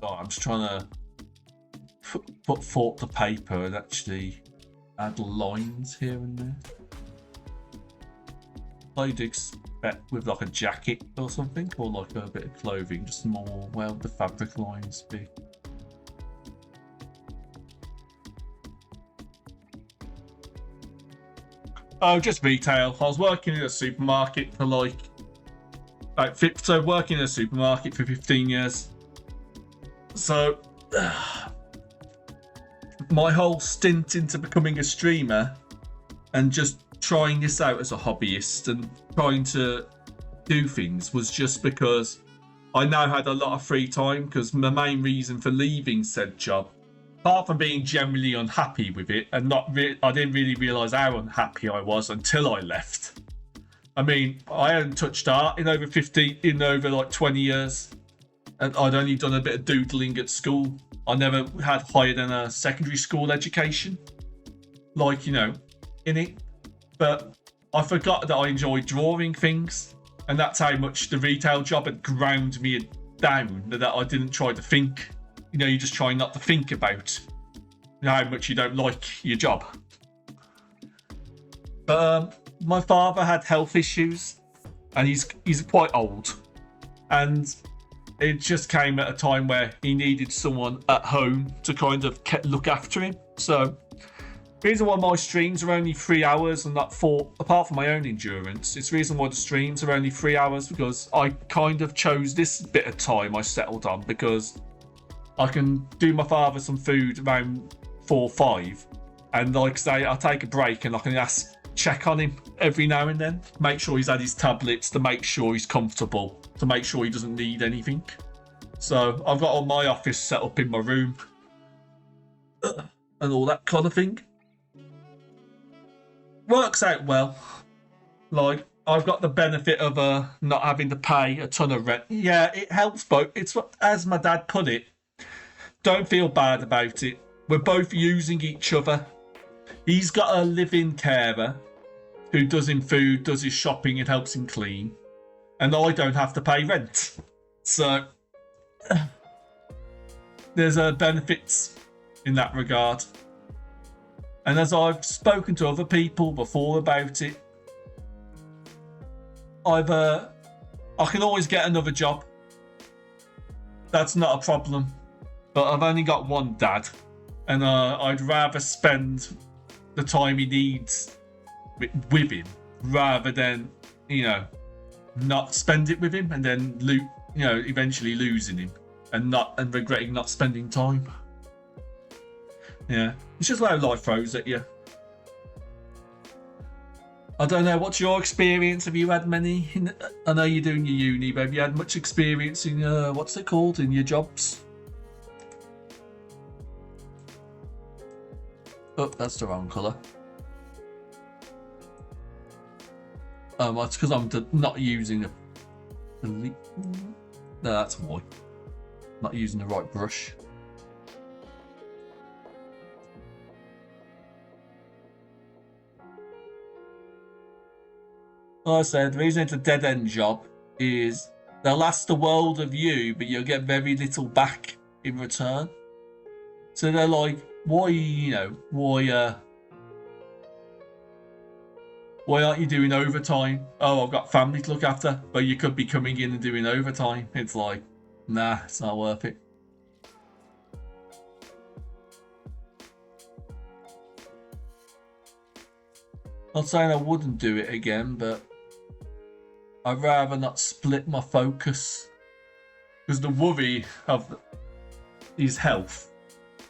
Oh, I'm just trying to put thought to paper and actually add lines here and there. I'd expect with like a jacket or something, or like a bit of clothing, just more where the fabric lines be. Oh, just retail. I was working in a supermarket for working in a supermarket for 15 years. So, my whole stint into becoming a streamer and just trying this out as a hobbyist and trying to do things was just because I now had a lot of free time, because my main reason for leaving said job, apart from being generally unhappy with it, and I didn't really realise how unhappy I was until I left. I mean, I hadn't touched art in over 20 years. And I'd only done a bit of doodling at school. I never had higher than a secondary school education, in it. But I forgot that I enjoyed drawing things, and that's how much the retail job had ground me down, that I didn't try to think. You just try not to think about how much you don't like your job. But my father had health issues, and he's quite old, and it just came at a time where he needed someone at home to kind of look after him. So the reason why my streams are only 3 hours and not 4, apart from my own endurance, it's the reason why the streams are only 3 hours, because I kind of chose this bit of time I settled on, because I can do my father some food around 4, 5, and like say, I'll take a break and I can check on him every now and then, make sure he's had his tablets, to make sure he's comfortable, to make sure he doesn't need anything. So I've got all my office set up in my room and all that kind of thing. Works out well. Like, I've got the benefit of not having to pay a ton of rent. Yeah, it helps both. It's what, as my dad put it, don't feel bad about it. We're both using each other. He's got a live-in carer who does him food, does his shopping, and helps him clean. And I don't have to pay rent. So there's benefits in that regard. And as I've spoken to other people before about it, I can always get another job. That's not a problem. But I've only got one dad, and I'd rather spend the time he needs with him rather than, not spend it with him and then eventually losing him and regretting not spending time. Yeah, it's just how life throws at you. I don't know, what's your experience? Have you had many? I know you're doing your uni, but have you had much experience in, what's it called, in your jobs? Oh, that's the wrong colour. It's because I'm not using no, that's why. Not using the right brush. Like I said, the reason it's a dead end job is they'll ask the world of you, but you'll get very little back in return. So they're like, why aren't you doing overtime? Oh, I've got family to look after, but you could be coming in and doing overtime. It's like, nah, it's not worth it. Not saying I wouldn't do it again, but I'd rather not split my focus. Because the worry of his health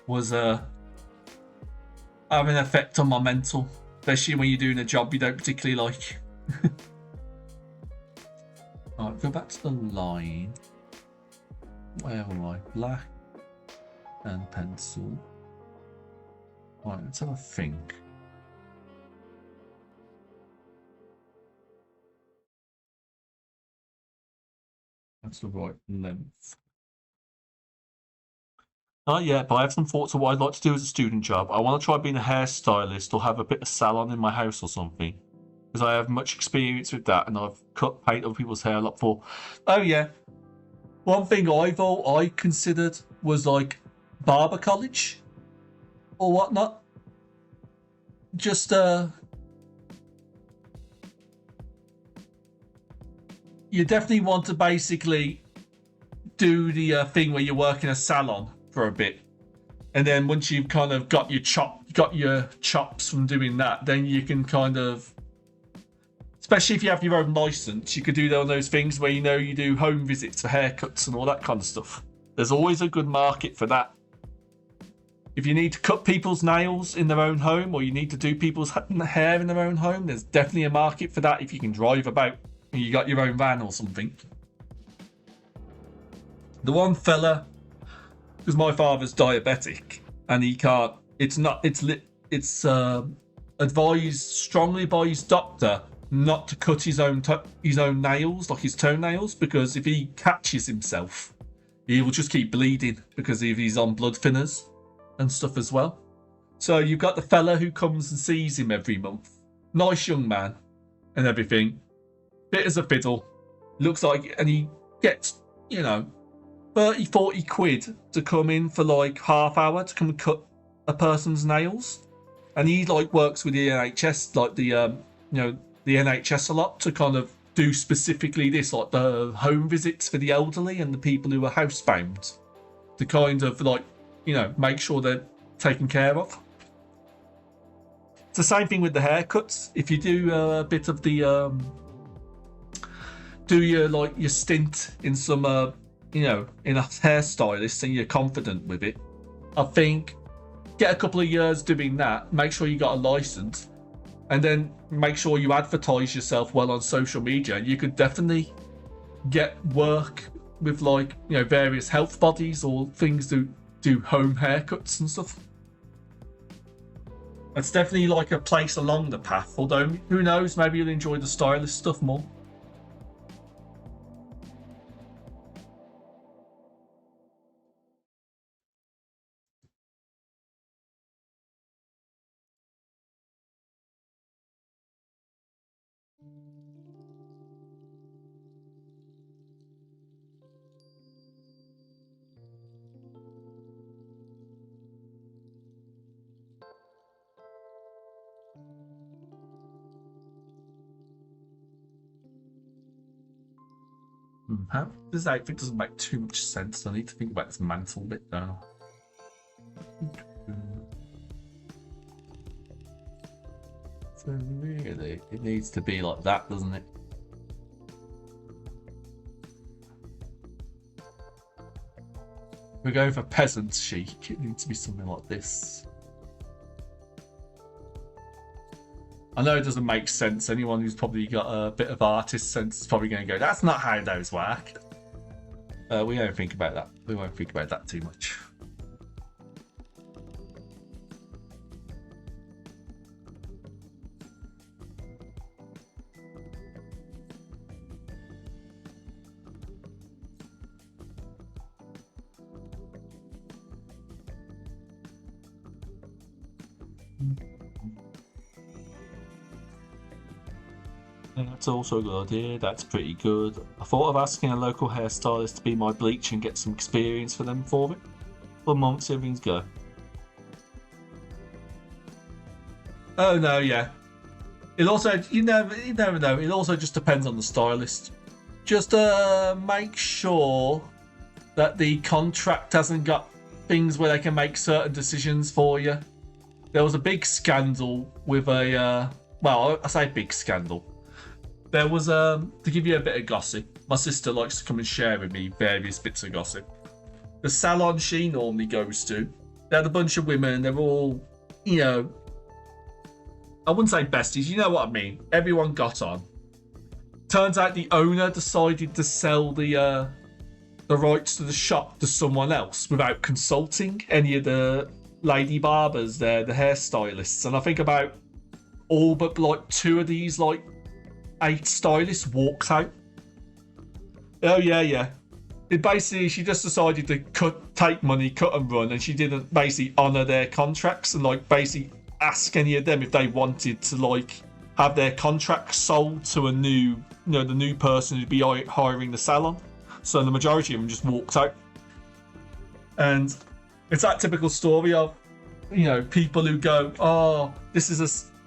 was having an effect on my mental, especially when you're doing a job you don't particularly like. Alright, go back to the line. Where am I? Black and pencil. Right, let's have a think. That's the right length. Not yet, but I have some thoughts of what I'd like to do as a student job. I want to try being a hairstylist or have a bit of salon in my house or something. Because I have much experience with that and I've cut paint other people's hair a lot for. Oh yeah. One thing I considered was like barber college or whatnot. Just you definitely want to basically do the thing where you work in a salon for a bit, and then once you've kind of got your chops from doing that, then you can kind of, especially if you have your own license, you could do one of those things where you do home visits for haircuts and all that kind of stuff. There's always a good market for that. If you need to cut people's nails in their own home, or you need to do people's hair in their own home, there's definitely a market for that if you can drive about and you got your own van or something. The one fella, because my father's diabetic and he can't, it's advised strongly by his doctor not to cut his own nails, like his toenails, because if he catches himself, he will just keep bleeding because he's on blood thinners and stuff as well. So you've got the fella who comes and sees him every month. Nice young man and everything. Fit as a fiddle. Looks like, and he gets, 30, 40 quid to come in for like half hour to come and cut a person's nails. And he like works with the NHS, like the NHS a lot to kind of do specifically this, like the home visits for the elderly and the people who are housebound, to kind of like, make sure they're taken care of. It's the same thing with the haircuts. If you do a bit of the do your stint in some in a hairstylist and you're confident with it, I think get a couple of years doing that, make sure you got a license, and then make sure you advertise yourself well on social media. You could definitely get work with various health bodies or things to do home haircuts and stuff. It's definitely like a place along the path, although who knows, maybe you'll enjoy the stylist stuff more. This outfit doesn't make too much sense. I need to think about this mantle bit now. So really, it needs to be like that, doesn't it? We're going for peasant chic. It needs to be something like this. I know it doesn't make sense. Anyone who's probably got a bit of artist sense is probably going to go, that's not how those work. We don't think about that. We won't think about that too much. That's also a good idea. That's pretty good. I thought of asking a local hairstylist to be my bleach and get some experience for them for it. For months, everything's go. Oh no, yeah. It also you never know. It also just depends on the stylist. Just make sure that the contract hasn't got things where they can make certain decisions for you. There was a big scandal with a well, I say big scandal. There was to give you a bit of gossip. My sister likes to come and share with me various bits of gossip. The salon she normally goes to, they had a bunch of women. They're all, I wouldn't say besties. You know what I mean. Everyone got on. Turns out the owner decided to sell the rights to the shop to someone else without consulting any of the lady barbers there, the hairstylists. And I think about all but like 2 of these like 8 stylists walked out. Oh yeah. It basically, she just decided to take money, cut and run, and she didn't basically honour their contracts and like basically ask any of them if they wanted to like have their contracts sold to a new, the new person who'd be hiring the salon. So the majority of them just walked out. And it's that typical story of, people who go, oh,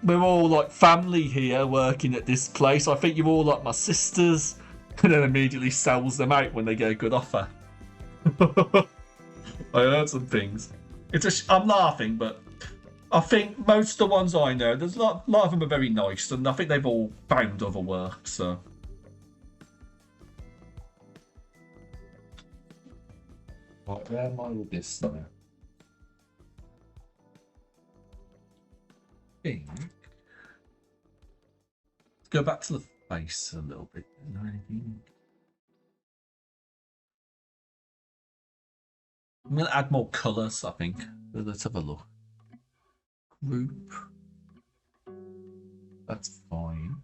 we're all like family here working at this place. I think you're all like my sisters. And then immediately sells them out when they get a good offer. I heard some things. I'm laughing, but I think most of the ones I know, there's a lot of them are very nice, and I think they've all found other work, so. Right, where am I with this now? Let's go back to the face a little bit. Is there anything? I'm going to add more colours, I think. Let's have a look. Group. That's fine.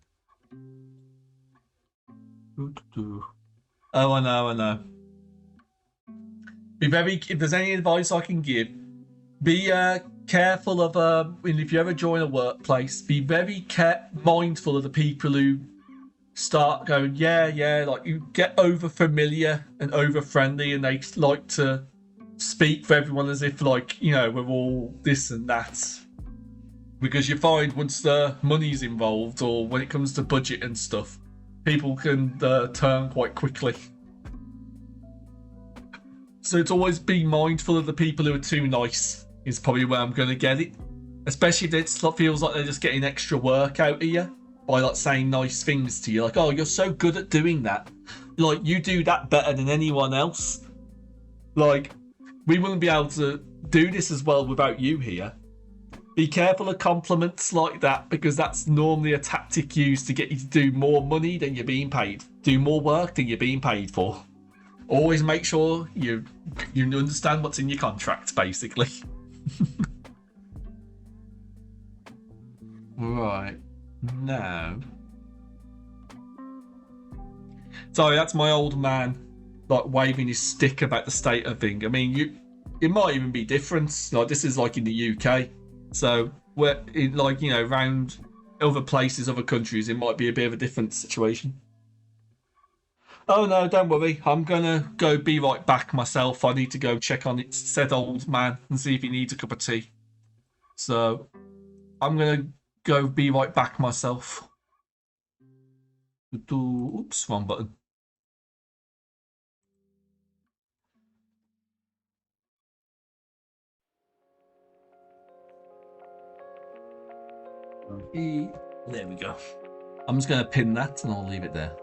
Oh, I know. If there's any advice I can give, be careful of if you ever join a workplace, be very mindful of the people who start going, yeah, like you get over familiar and over friendly, and they like to speak for everyone as if like, we're all this and that. Because you find once the money's involved or when it comes to budget and stuff, people can turn quite quickly. So it's always be mindful of the people who are too nice is probably where I'm going to get it. Especially if it feels like they're just getting extra work out of you by like saying nice things to you. Like, oh, you're so good at doing that. Like, you do that better than anyone else. Like, we wouldn't be able to do this as well without you here. Be careful of compliments like that, because that's normally a tactic used to get you to do more money than you're being paid. Do more work than you're being paid for. Always make sure you understand what's in your contract, basically. Right. Now. Sorry, that's my old man, like, waving his stick about the state of thing. I mean, it might even be different. Like, this is like in the UK. So, where, like, around other places, other countries, it might be a bit of a different situation. Oh no, don't worry. I'm gonna go be right back myself. I need to go check on it, said old man, and see if he needs a cup of tea. So, I'm gonna go be right back myself. Oops, wrong button. There we go. I'm just going to pin that and I'll leave it there.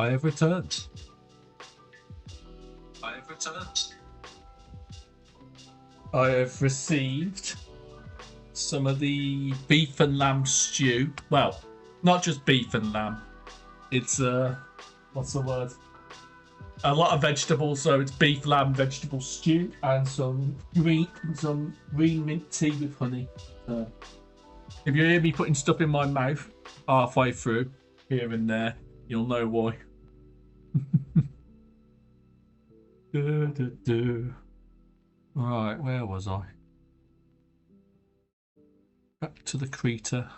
I have returned. I have returned. I have received some of the beef and lamb stew. Well, not just beef and lamb. It's what's the word? A lot of vegetables, so it's beef, lamb, vegetable stew, and some green mint tea with honey. If you hear me putting stuff in my mouth halfway through, here and there, you'll know why. Right, where was I? Back to the Creta.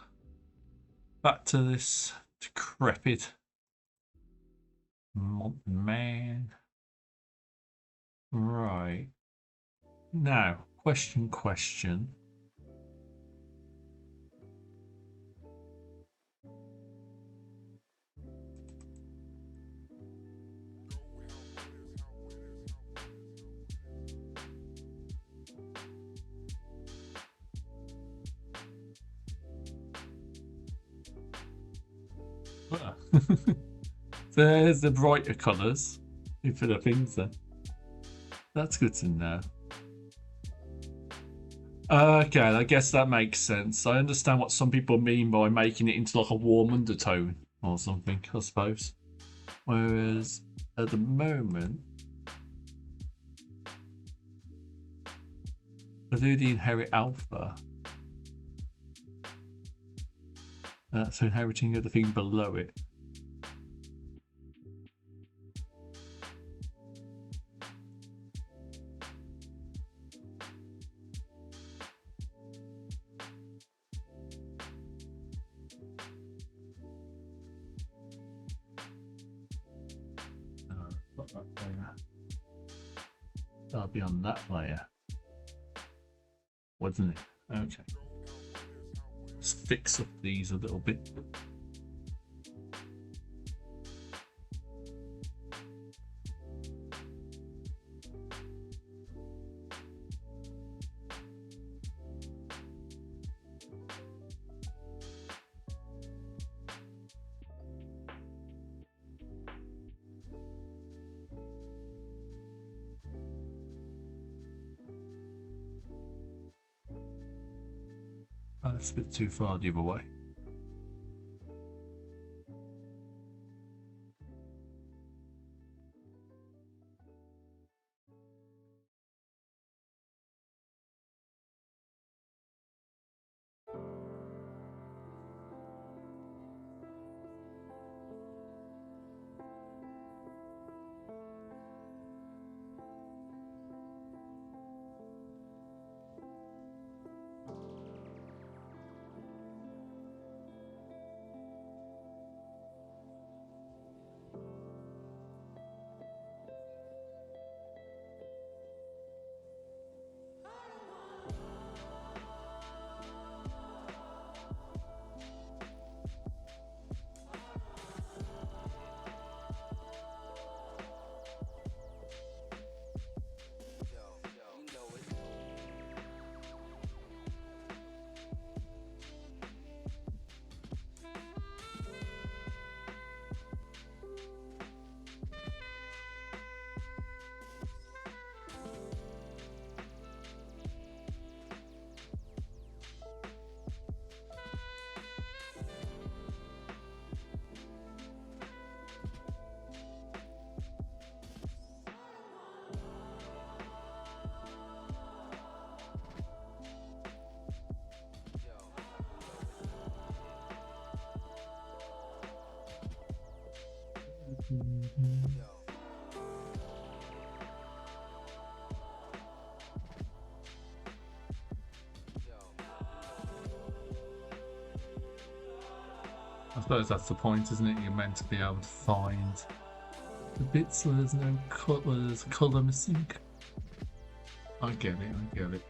Back to this decrepit man. Right. Now, question. There's the brighter colours for the things then. That's good to know. Okay, I guess that makes sense. I understand what some people mean by making it into like a warm undertone or something, I suppose. Whereas at the moment, I do the inherit alpha. That's inheriting everything below it. That'll be on that layer, wasn't it? Okay. Let's fix up these a little bit. That's a bit too far the other way. I suppose that's the point, isn't it? You're meant to be able to find the bits where there's no colour missing. I get it.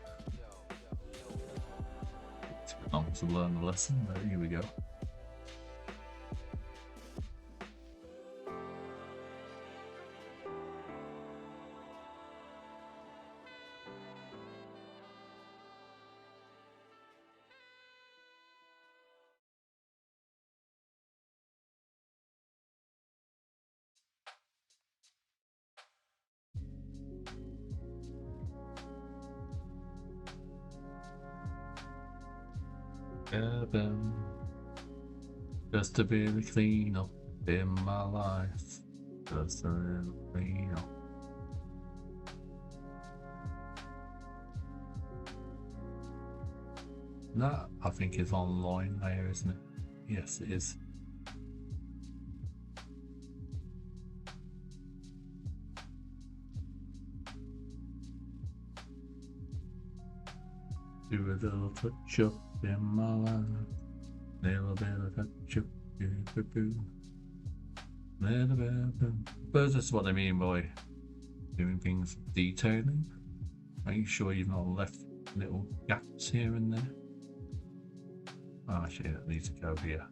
Too long to learn the lesson, but here we go. Just a bit of clean up in my life. Just a little clean up. That, I think, is online there, isn't it? Yes, it is. Do a little touch up in my life. Little bit of touch up. But that's what I mean by doing things detailing. Making sure you've not left little gaps here and there. Oh, actually, that needs to go here.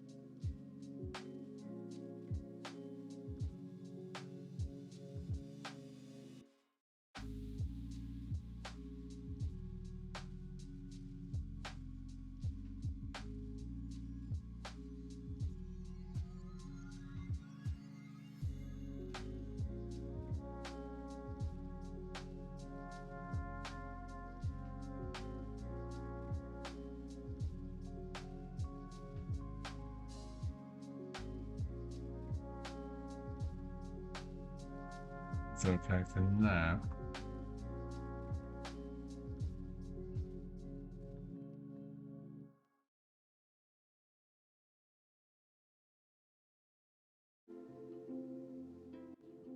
It's okay for now.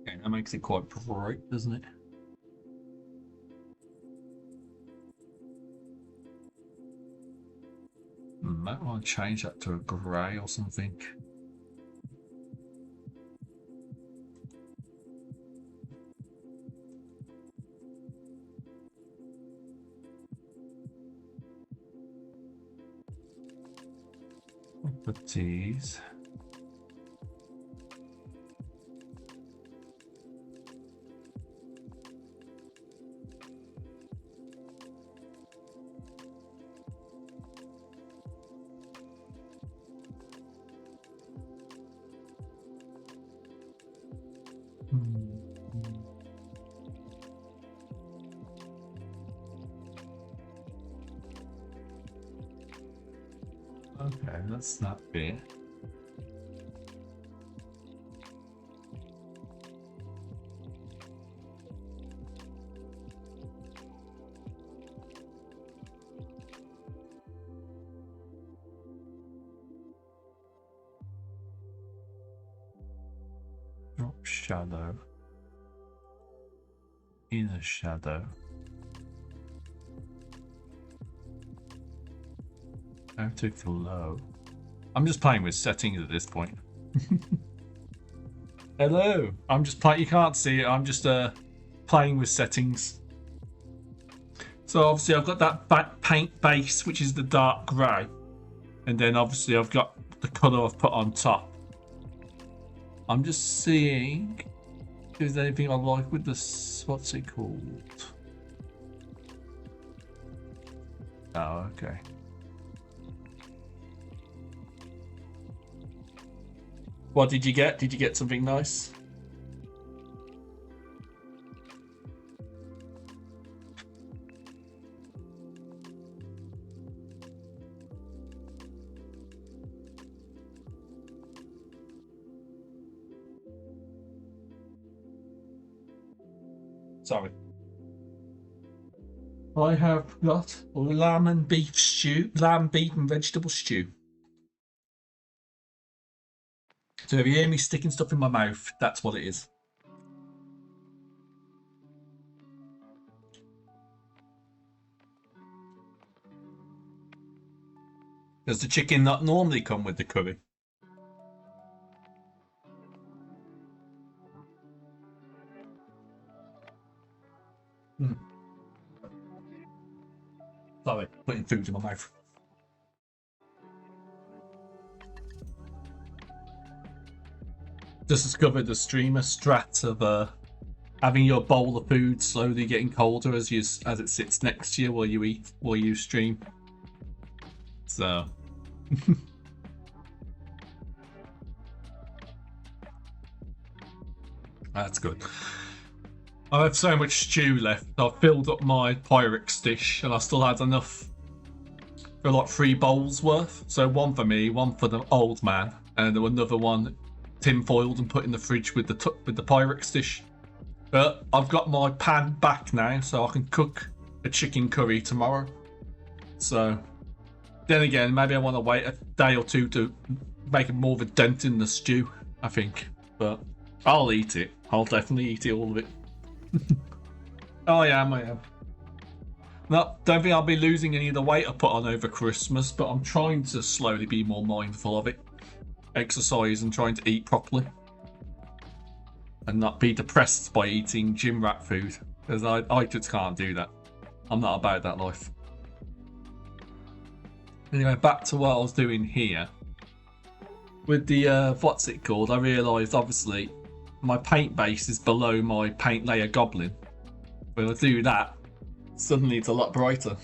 Okay, that makes it quite bright, doesn't it? Might want to change that to a grey or something. Properties. Okay, that's that bit. Drop shadow. Inner shadow. How to glow. I'm just playing with settings at this point. Hello. I'm just playing. You can't see it. I'm just playing with settings. So obviously I've got that paint base, which is the dark grey, and then obviously I've got the colour I've put on top. I'm just seeing if there's anything I like with this. What's it called? Oh, okay. What did you get? Did you get something nice? Sorry. I have got lamb and beef stew, lamb, beef and vegetable stew. So if you hear me sticking stuff in my mouth, that's what it is. Does the chicken not normally come with the curry? Sorry, putting food in my mouth. Just discovered the streamer strat of having your bowl of food slowly getting colder as it sits next to you while you eat, while you stream. So that's good. I have so much stew left. I've filled up my Pyrex dish and I still had enough They're like 3 bowls worth. So one for me, one for the old man, and another one tin foiled and put in the fridge with the Pyrex dish. But I've got my pan back now, so I can cook a chicken curry tomorrow. So then again, maybe I want to wait a day or two to make more of a dent in the stew, I think. But I'll eat it. I'll definitely eat it, all of it. I am. No, don't think I'll be losing any of the weight I put on over Christmas, but I'm trying to slowly be more mindful of it. Exercise and trying to eat properly. And not be depressed by eating gym rat food. Because I just can't do that. I'm not about that life. Anyway, back to what I was doing here. With the, what's it called? I realised, obviously, my paint base is below my paint layer goblin. When I do that, suddenly it's a lot brighter.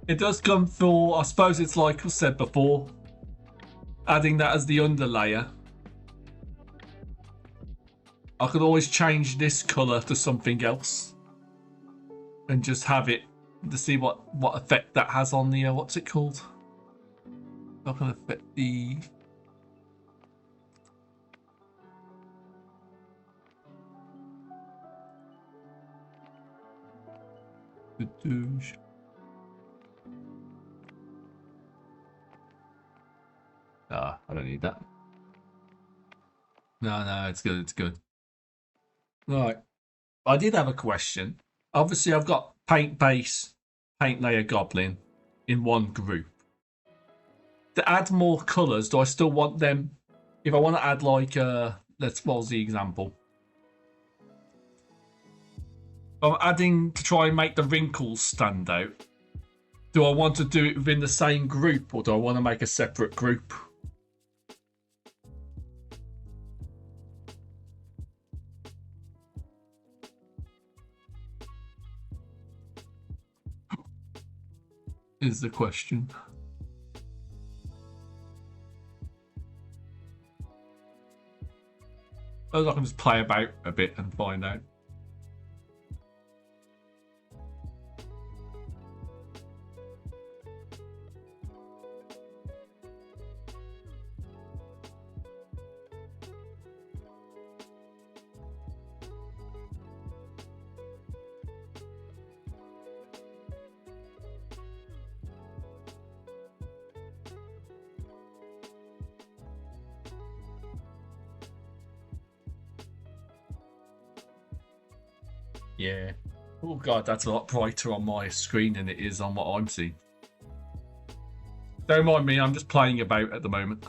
It does come for, I suppose it's like I said before, adding that as the underlayer. I could always change this colour to something else and just have it to see what effect that has on the, what's it called? Not going to affect the... Ah, I don't need that. No, it's good. Right. I did have a question. Obviously, I've got paint base, paint layer goblin in one group. To add more colours, do I still want them? If I want to add like, what was the example? I'm adding to try and make the wrinkles stand out. Do I want to do it within the same group, or do I want to make a separate group? Is the question. I can just play about a bit and find out. Yeah. Oh god, that's a lot brighter on my screen than it is on what I'm seeing. Don't mind me, I'm just playing about at the moment.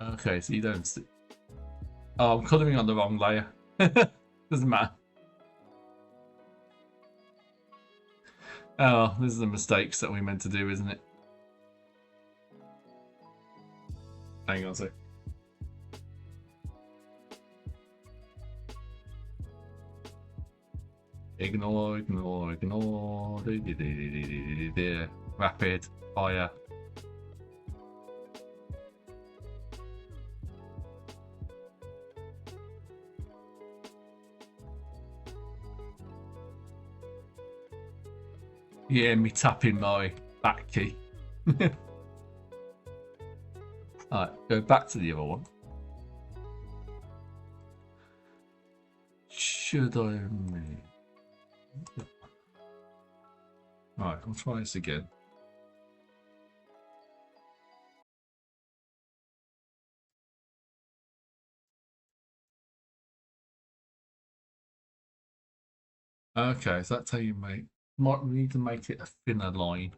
Okay, so you don't see. Oh, I'm colouring on the wrong layer. Doesn't matter. Oh, this is the mistakes that we meant to do, isn't it? Hang on a sec. Ignore. Rapid fire. Yeah, me tapping my back key. Alright, go back to the other one. Should I? Alright, I'll try this again. Okay, so that's how you make. Might need to make it a thinner line.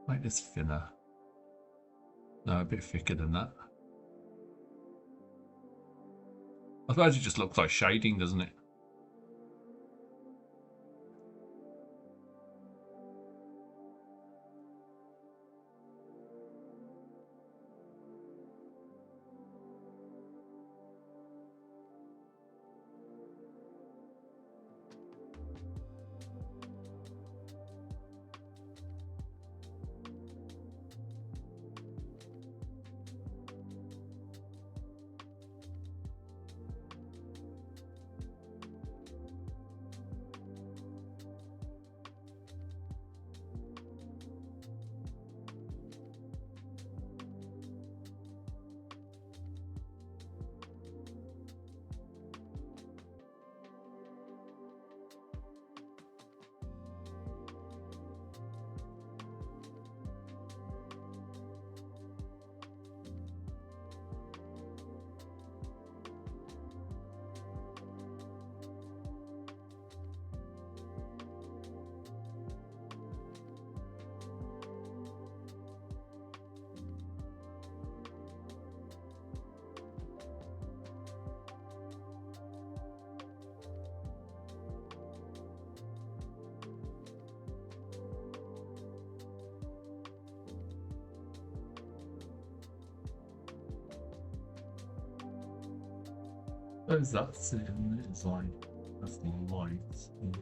Make this thinner. No, a bit thicker than that. I suppose it just looks like shading, doesn't it? Suppose that's it, isn't it? It's like, that's the lights in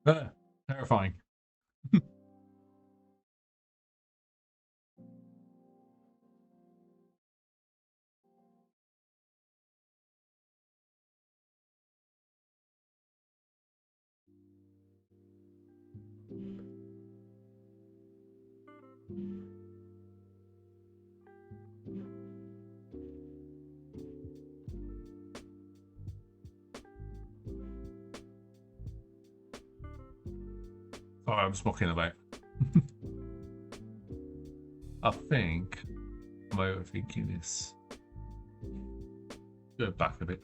there. Terrifying. Sorry, I'm smoking about. I think I'm overthinking this. Go back a bit.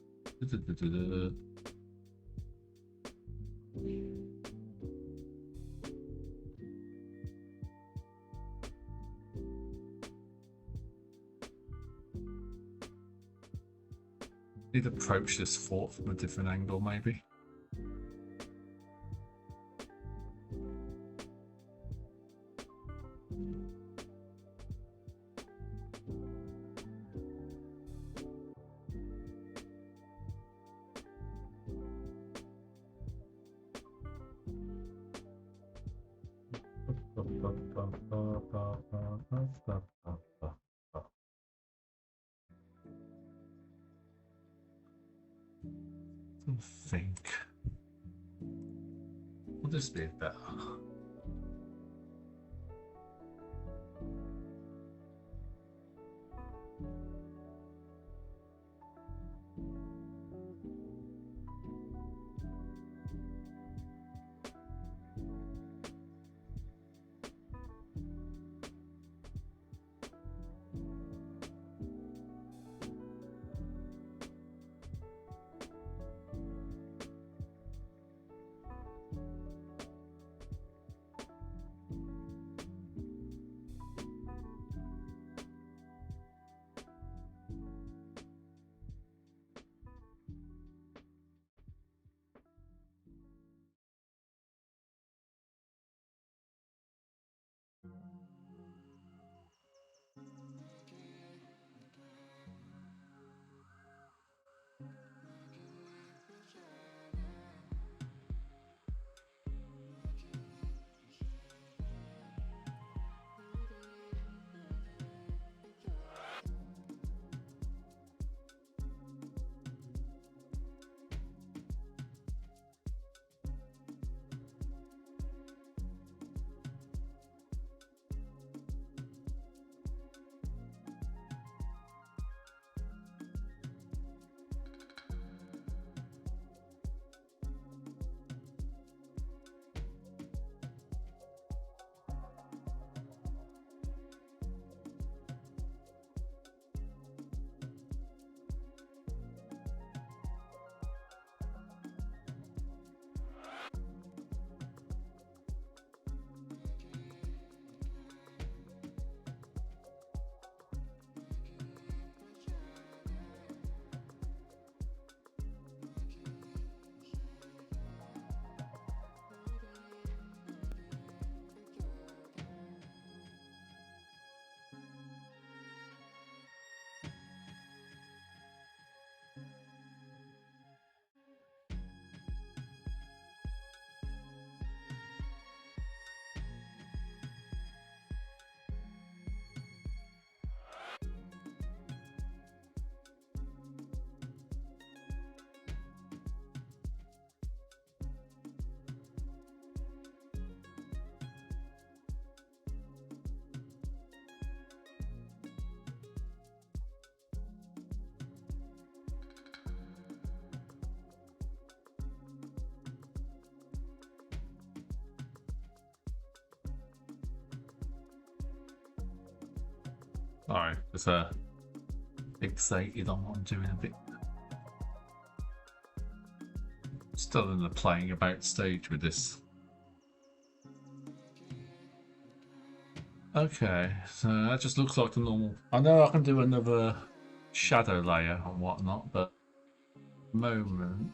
Need to approach this fort from a different angle, maybe. I think. Will this be better? Sorry, just fixated on what I'm doing a bit. Still in the playing about stage with this. Okay, so that just looks like the normal. I know I can do another shadow layer and whatnot, but at the moment.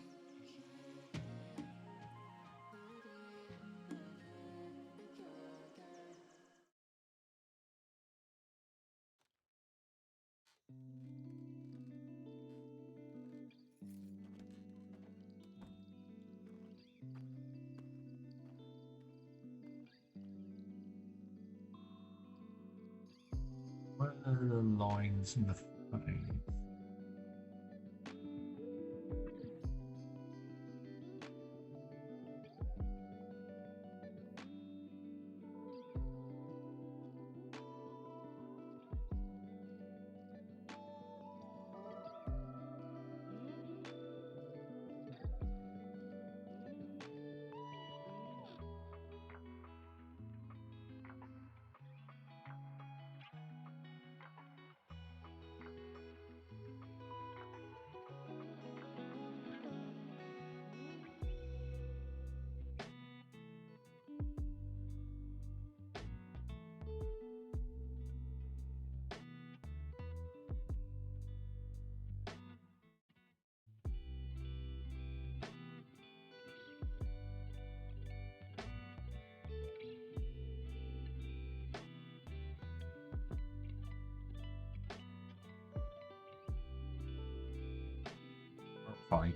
Where are the lines in the face? Fine.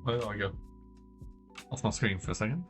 There I go. Off my screen for a second.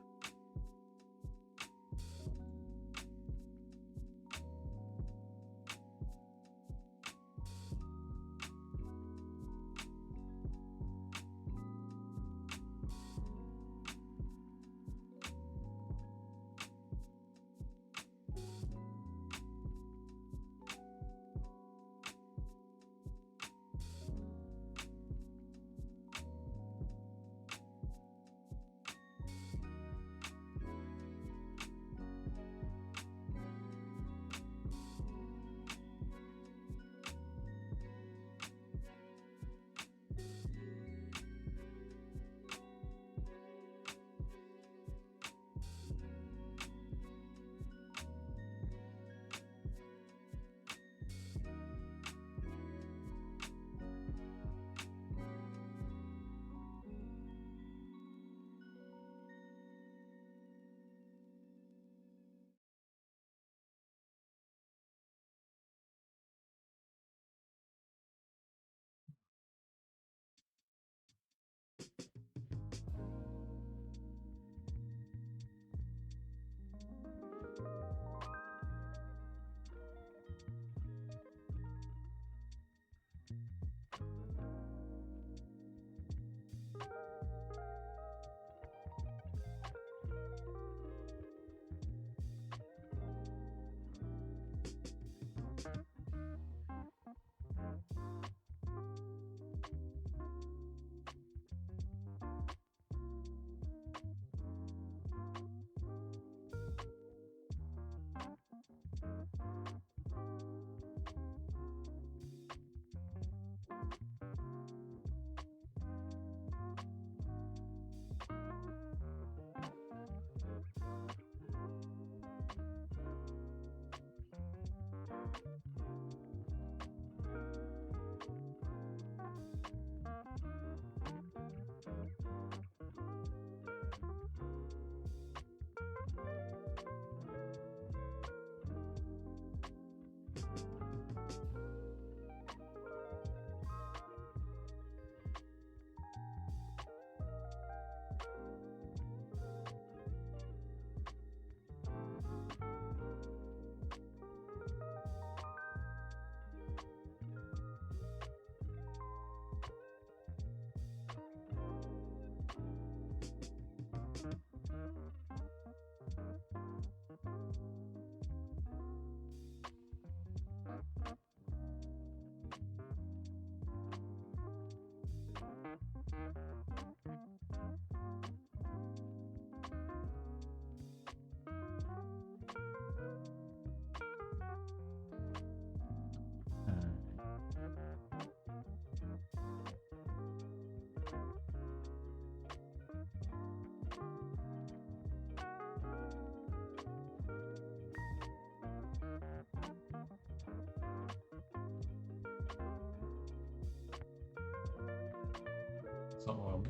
So,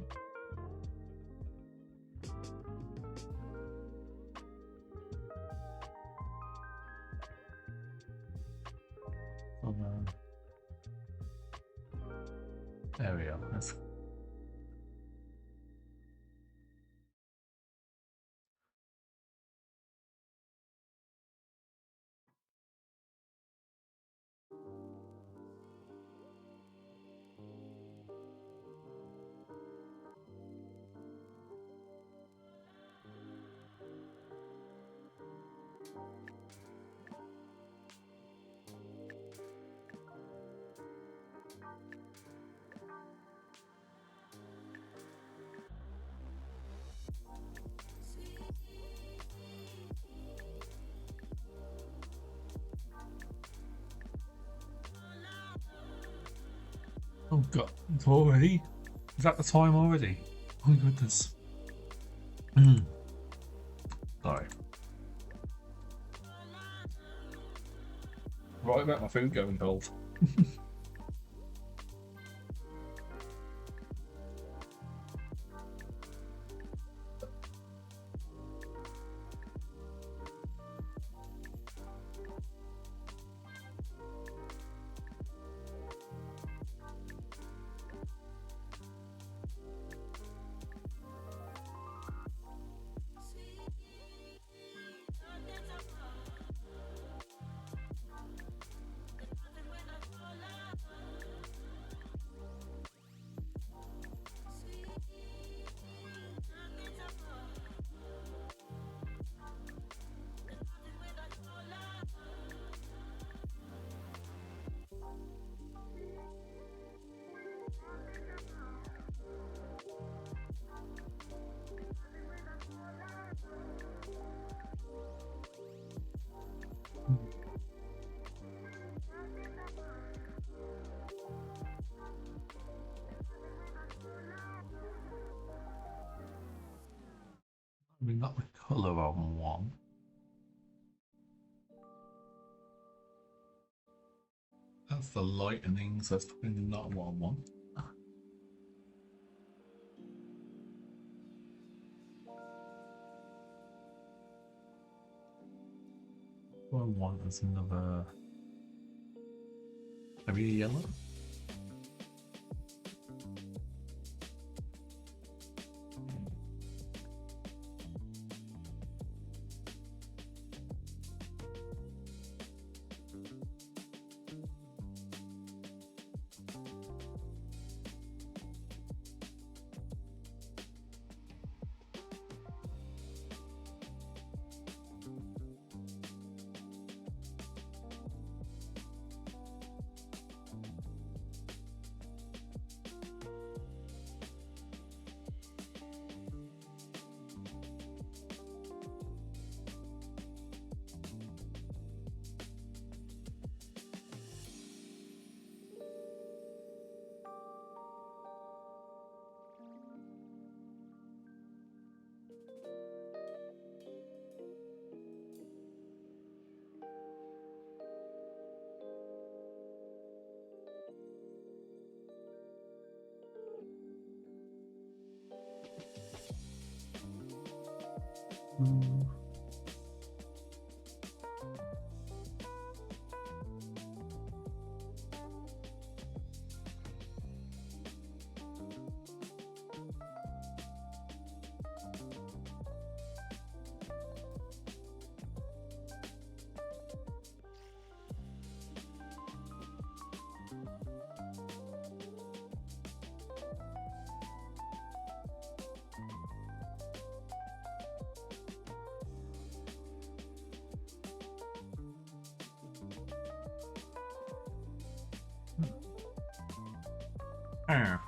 there we are. That's oh god, it's already? Is that the time already? Oh my goodness. Sorry. Right about my food going cold. We got the colour on one. That's the lightnings. That's probably not what I want. What I want is another. Maybe a yellow.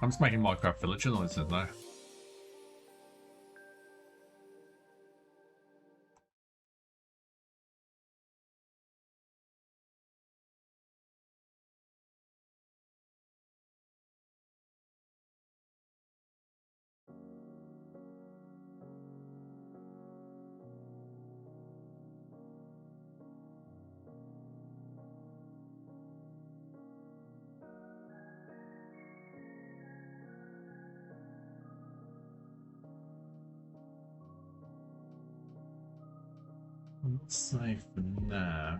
I'm just making Minecraft villager noises now. I'm not safe for now.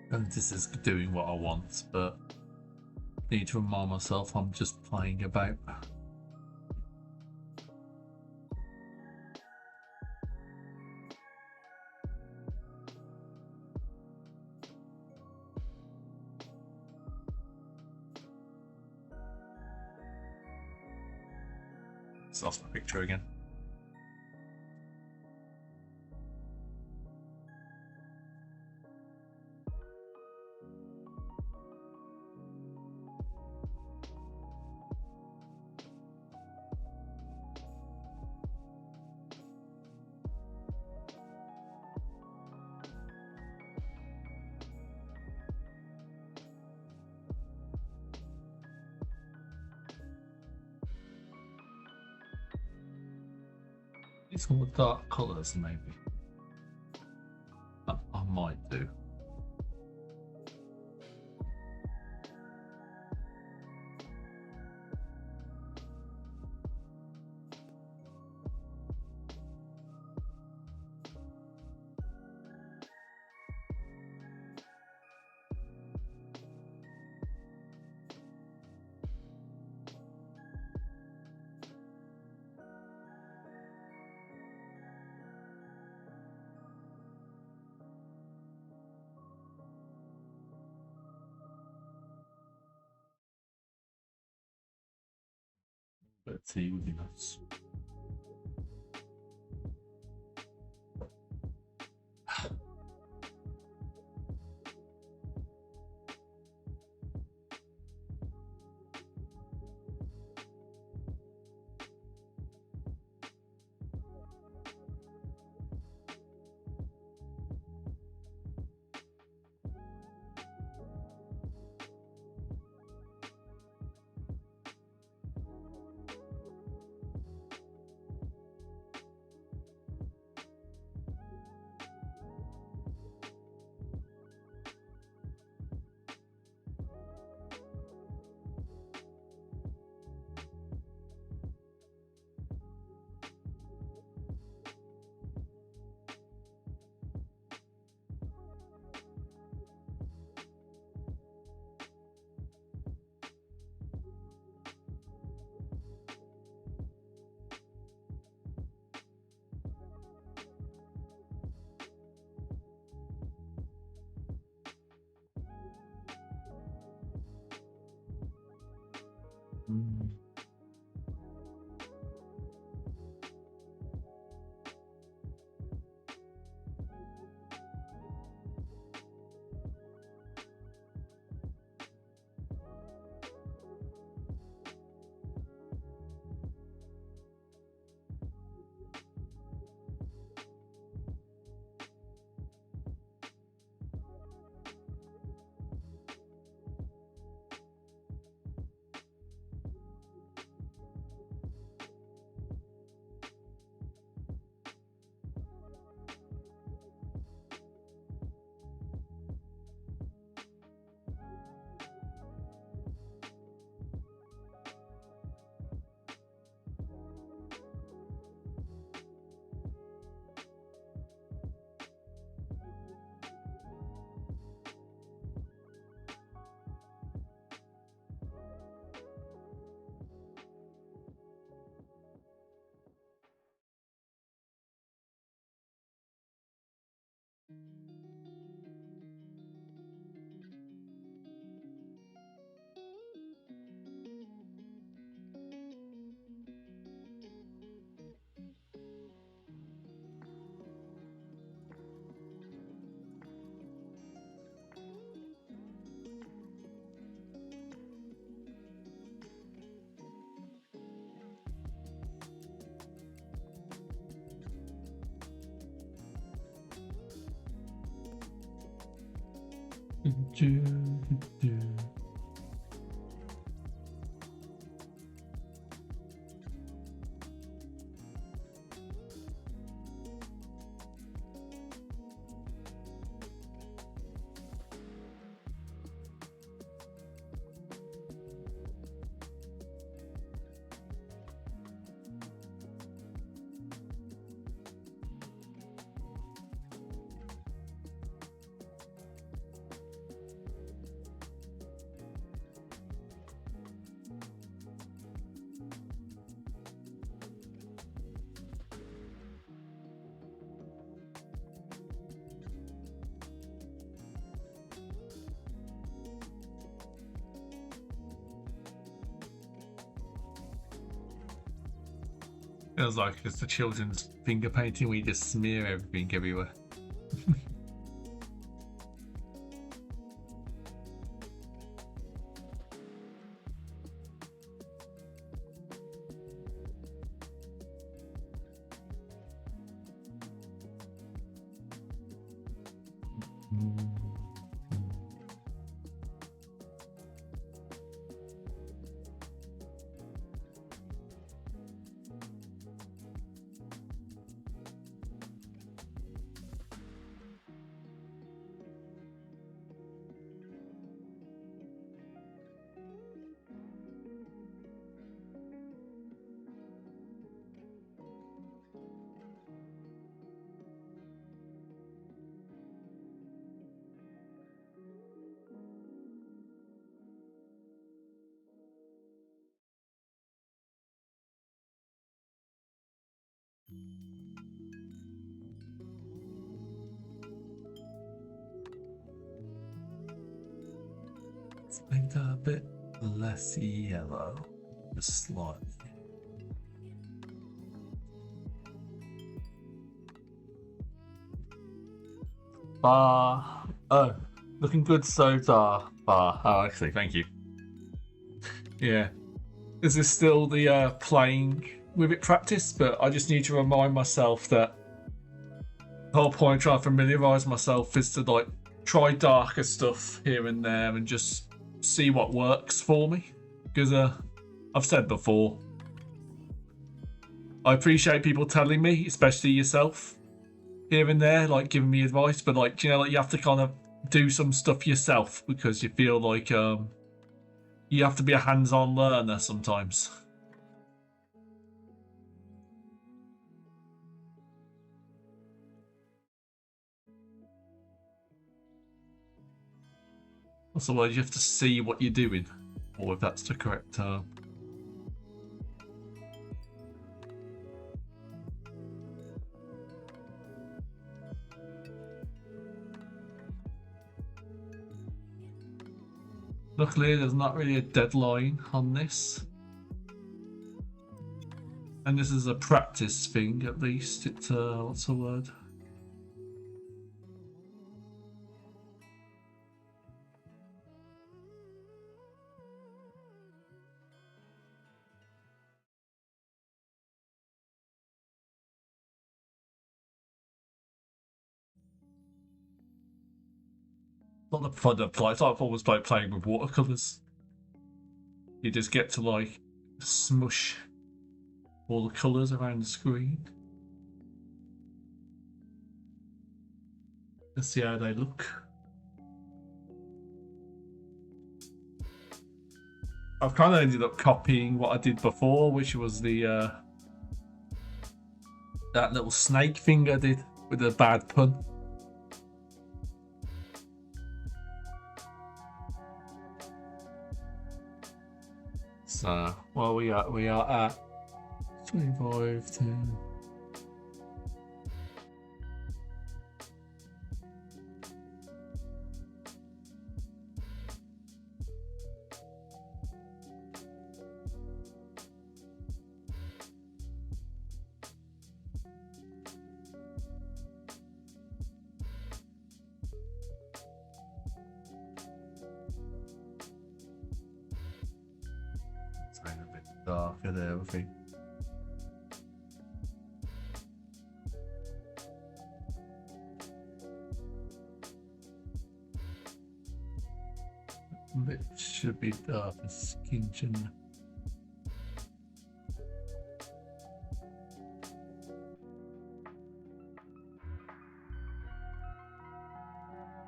And this is doing what I want, but I need to remind myself I'm just playing about. So that's my picture again. These more dark colours, maybe. I might do. tea would be nice. Mm. Feels like it's the children's finger painting. We just smear everything everywhere. Let's make that a bit less yellow, just slightly. Bar. Oh, looking good so far. Bar. Oh, actually, thank you. Yeah. Is this still the playing with it practice? But I just need to remind myself that the whole point of trying to familiarise myself is to like try darker stuff here and there and just see what works for me. Because I've said before, I appreciate people telling me, especially yourself, here and there, like giving me advice. But like, you know, like you have to kind of do some stuff yourself because you feel like you have to be a hands-on learner sometimes. Otherwise, you have to see what you're doing, or if that's the correct term. Luckily, there's not really a deadline on this. And this is a practice thing, at least. It's, what's the word? Not the fun of play. It's like almost like playing with watercolors. You just get to like smush all the colours around the screen. Let's see how they look. I've kind of ended up copying what I did before, which was the that little snake thing I did with a bad pun. So, well, we are at 25, 10. A bit darker there, I think. It should be darker skin, shouldn't it?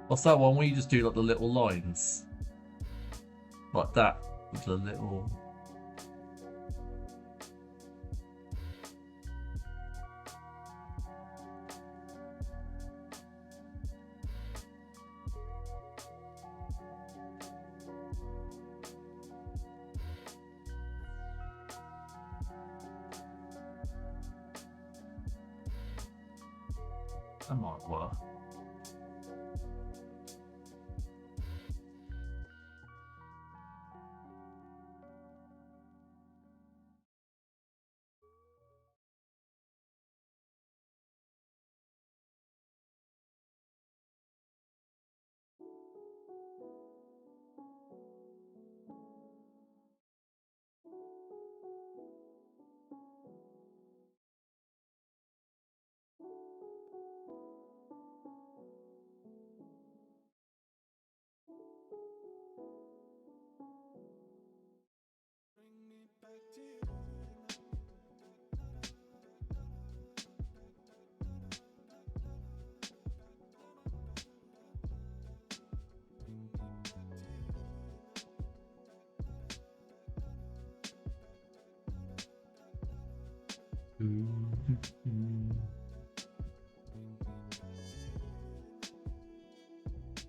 What's that one where you just do like the little lines? Like that, with the little... That might work.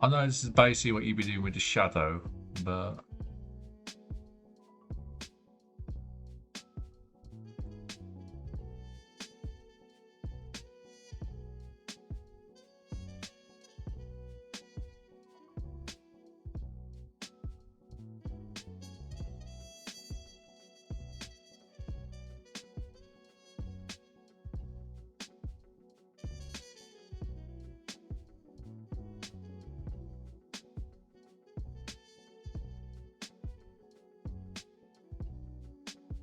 I know this is basically what you'd be doing with the shadow, but...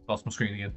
Lost my screen again.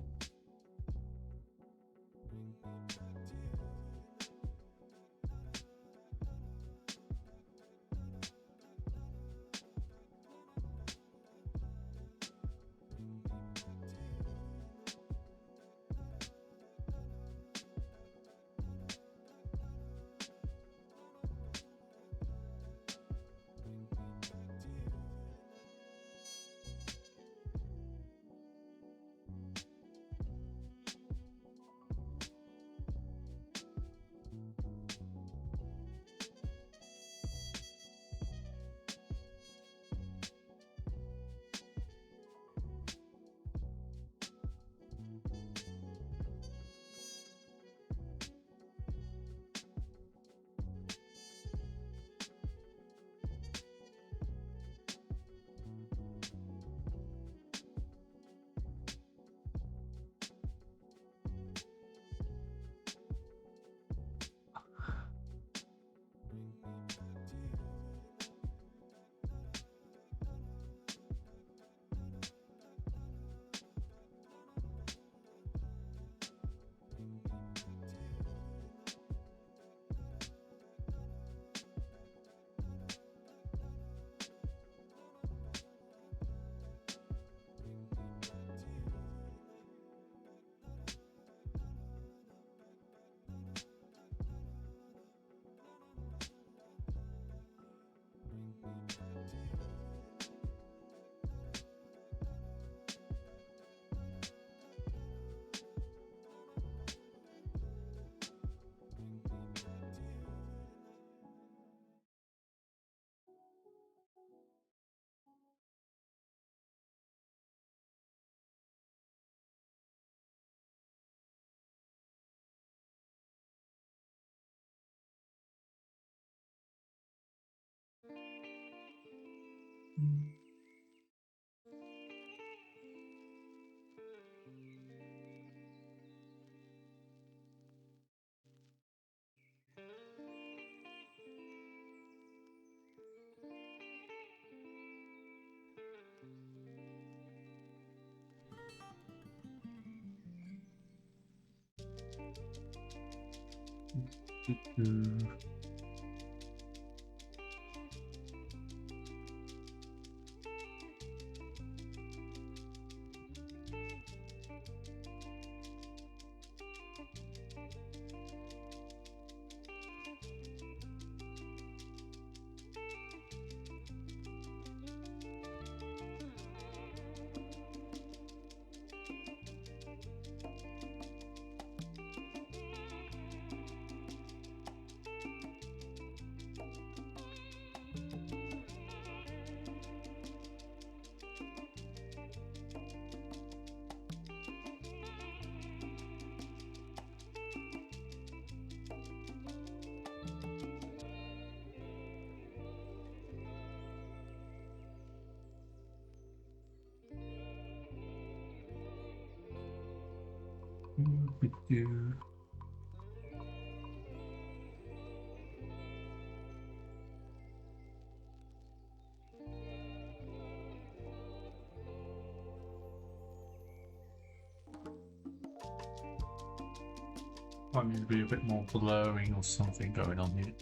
Might need to be a bit more blurring or something going on here.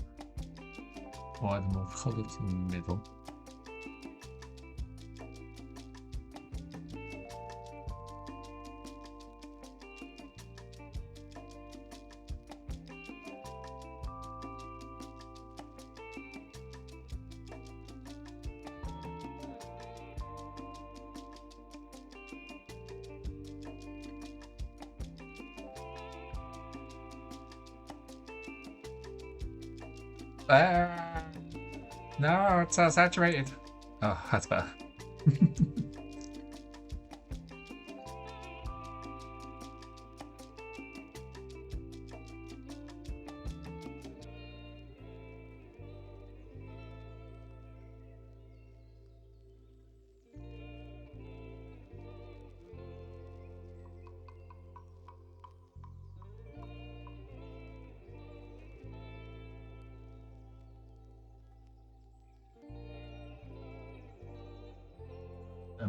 Or either more colour to the middle. No, it's saturated. Oh, that's better.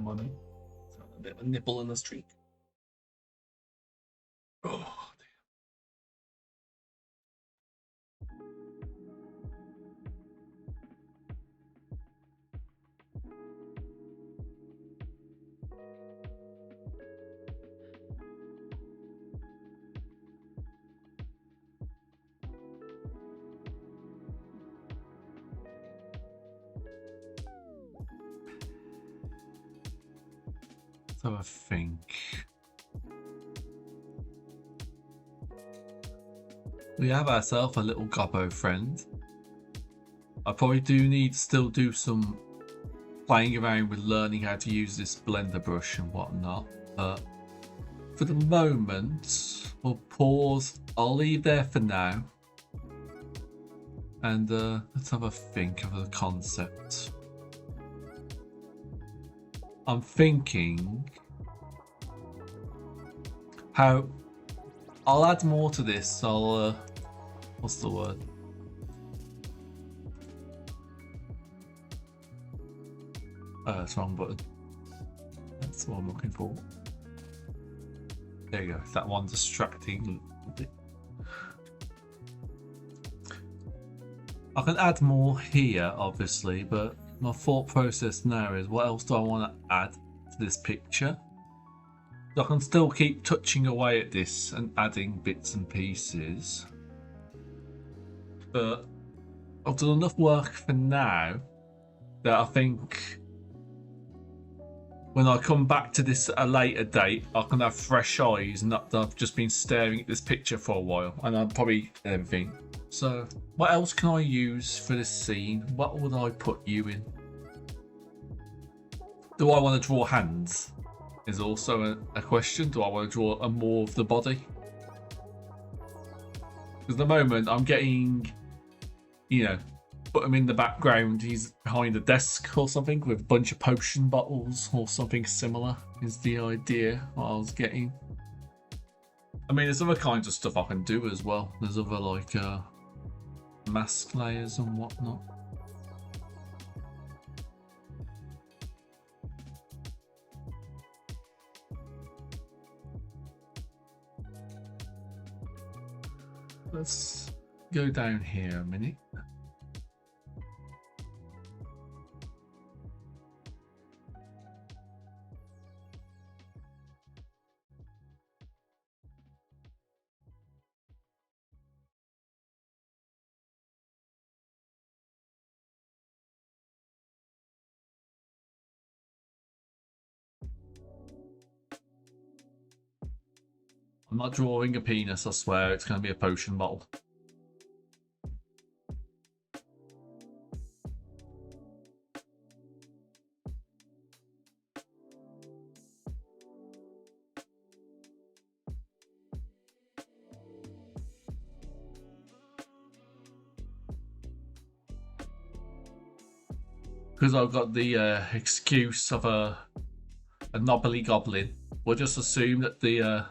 Money. So a bit of a nipple in the streak. Let's have a think. We have ourselves a little gobbo friend. I probably do need to still do some playing around with learning how to use this blender brush and whatnot, but for the moment we'll pause. I'll leave there for now, and let's have a think of the concept. I'm thinking how I'll add more to this. I'll what's the word? That's wrong button. That's what I'm looking for. There you go. That one distracting. I can add more here, obviously, but my thought process now is, what else do I want to add to this picture? I can still keep touching away at this and adding bits and pieces, but I've done enough work for now that I think when I come back to this at a later date, I can have fresh eyes, not that I've just been staring at this picture for a while, and I'll probably everything. So what else can I use for this scene? What would I put you in? Do I want to draw hands? Is also a question. Do I want to draw a more of the body? Because at the moment I'm getting, you know, put him in the background. He's behind a desk or something with a bunch of potion bottles or something similar is the idea what I was getting. I mean, there's other kinds of stuff I can do as well. There's other like mask layers and whatnot. Let's go down here a minute. I'm not drawing a penis, I swear. It's going to be a potion bottle. Because I've got the excuse of a knobbly goblin, we'll just assume that the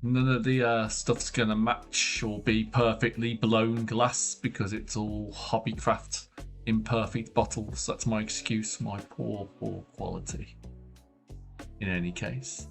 none of the stuff's gonna match or be perfectly blown glass because it's all hobbycraft imperfect bottles. That's my excuse for my poor quality. In any case.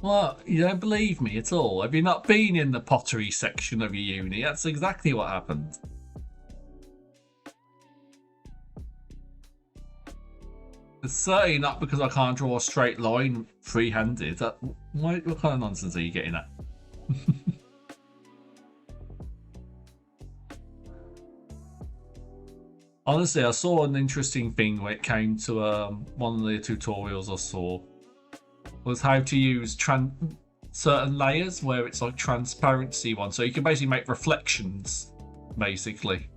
What? You don't believe me at all? Have you not been in the pottery section of your uni? That's exactly what happened. It's certainly not because I can't draw a straight line free-handed. What kind of nonsense are you getting at? Honestly, I saw an interesting thing when it came to one of the tutorials I saw was how to use certain layers where it's like transparency one. So you can basically make reflections basically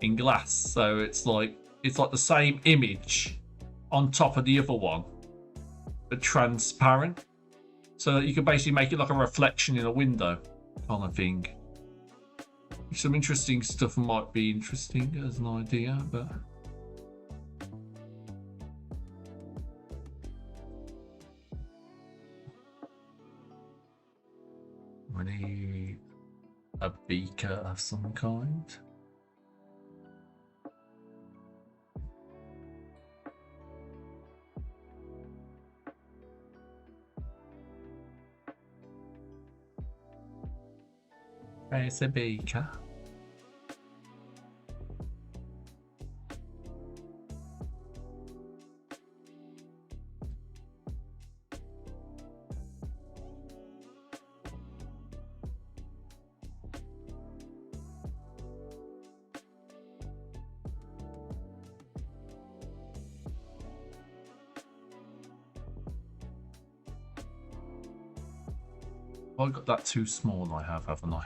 in glass. So it's like the same image on top of the other one, but transparent. So you can basically make it like a reflection in a window kind of thing. Some interesting stuff might be interesting as an idea, but a beaker of some kind. There's a beaker. I got that too small, I have, haven't I?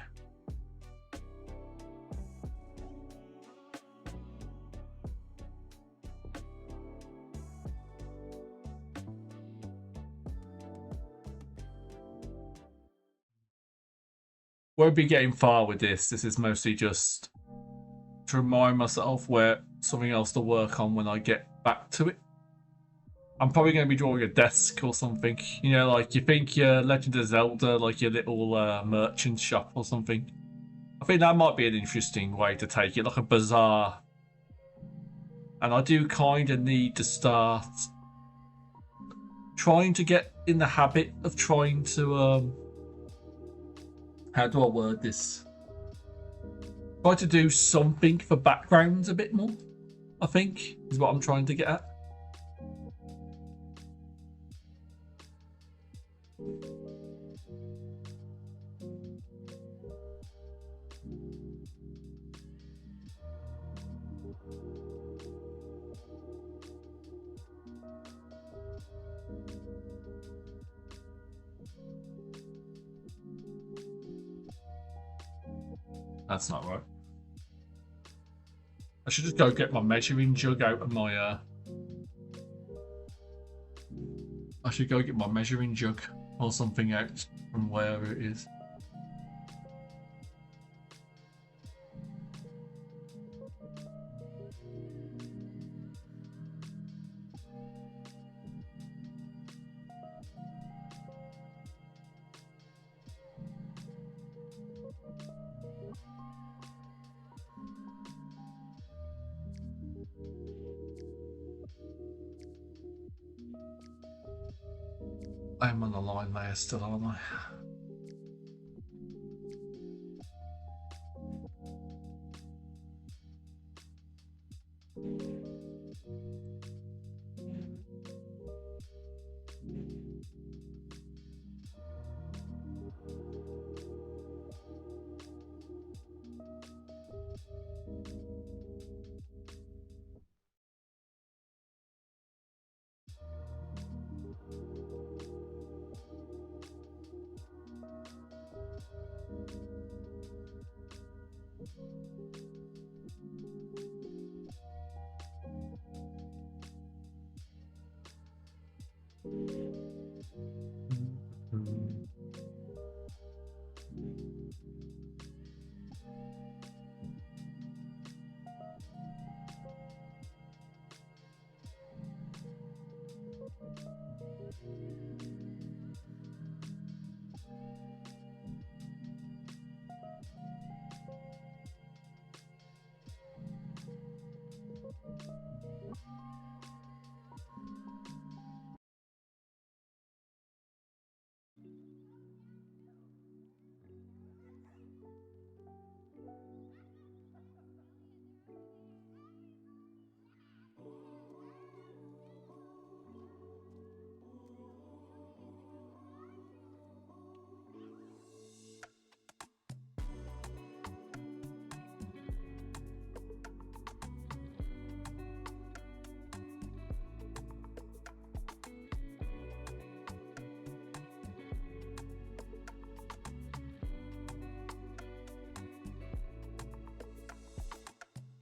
Won't be getting far with this. This is mostly just to remind myself where something else to work on when I get back to it. I'm probably going to be drawing a desk or something. You know, like you think your Legend of Zelda, like your little merchant shop or something. I think that might be an interesting way to take it, like a bazaar. And I do kind of need to start trying to get in the habit of trying to, how do I word this? Try to do something for backgrounds a bit more, I think, is what I'm trying to get at. That's not right. I should just go get my measuring jug out of my I should go get my measuring jug or something out from wherever it is. I'm on the line there still, aren't I?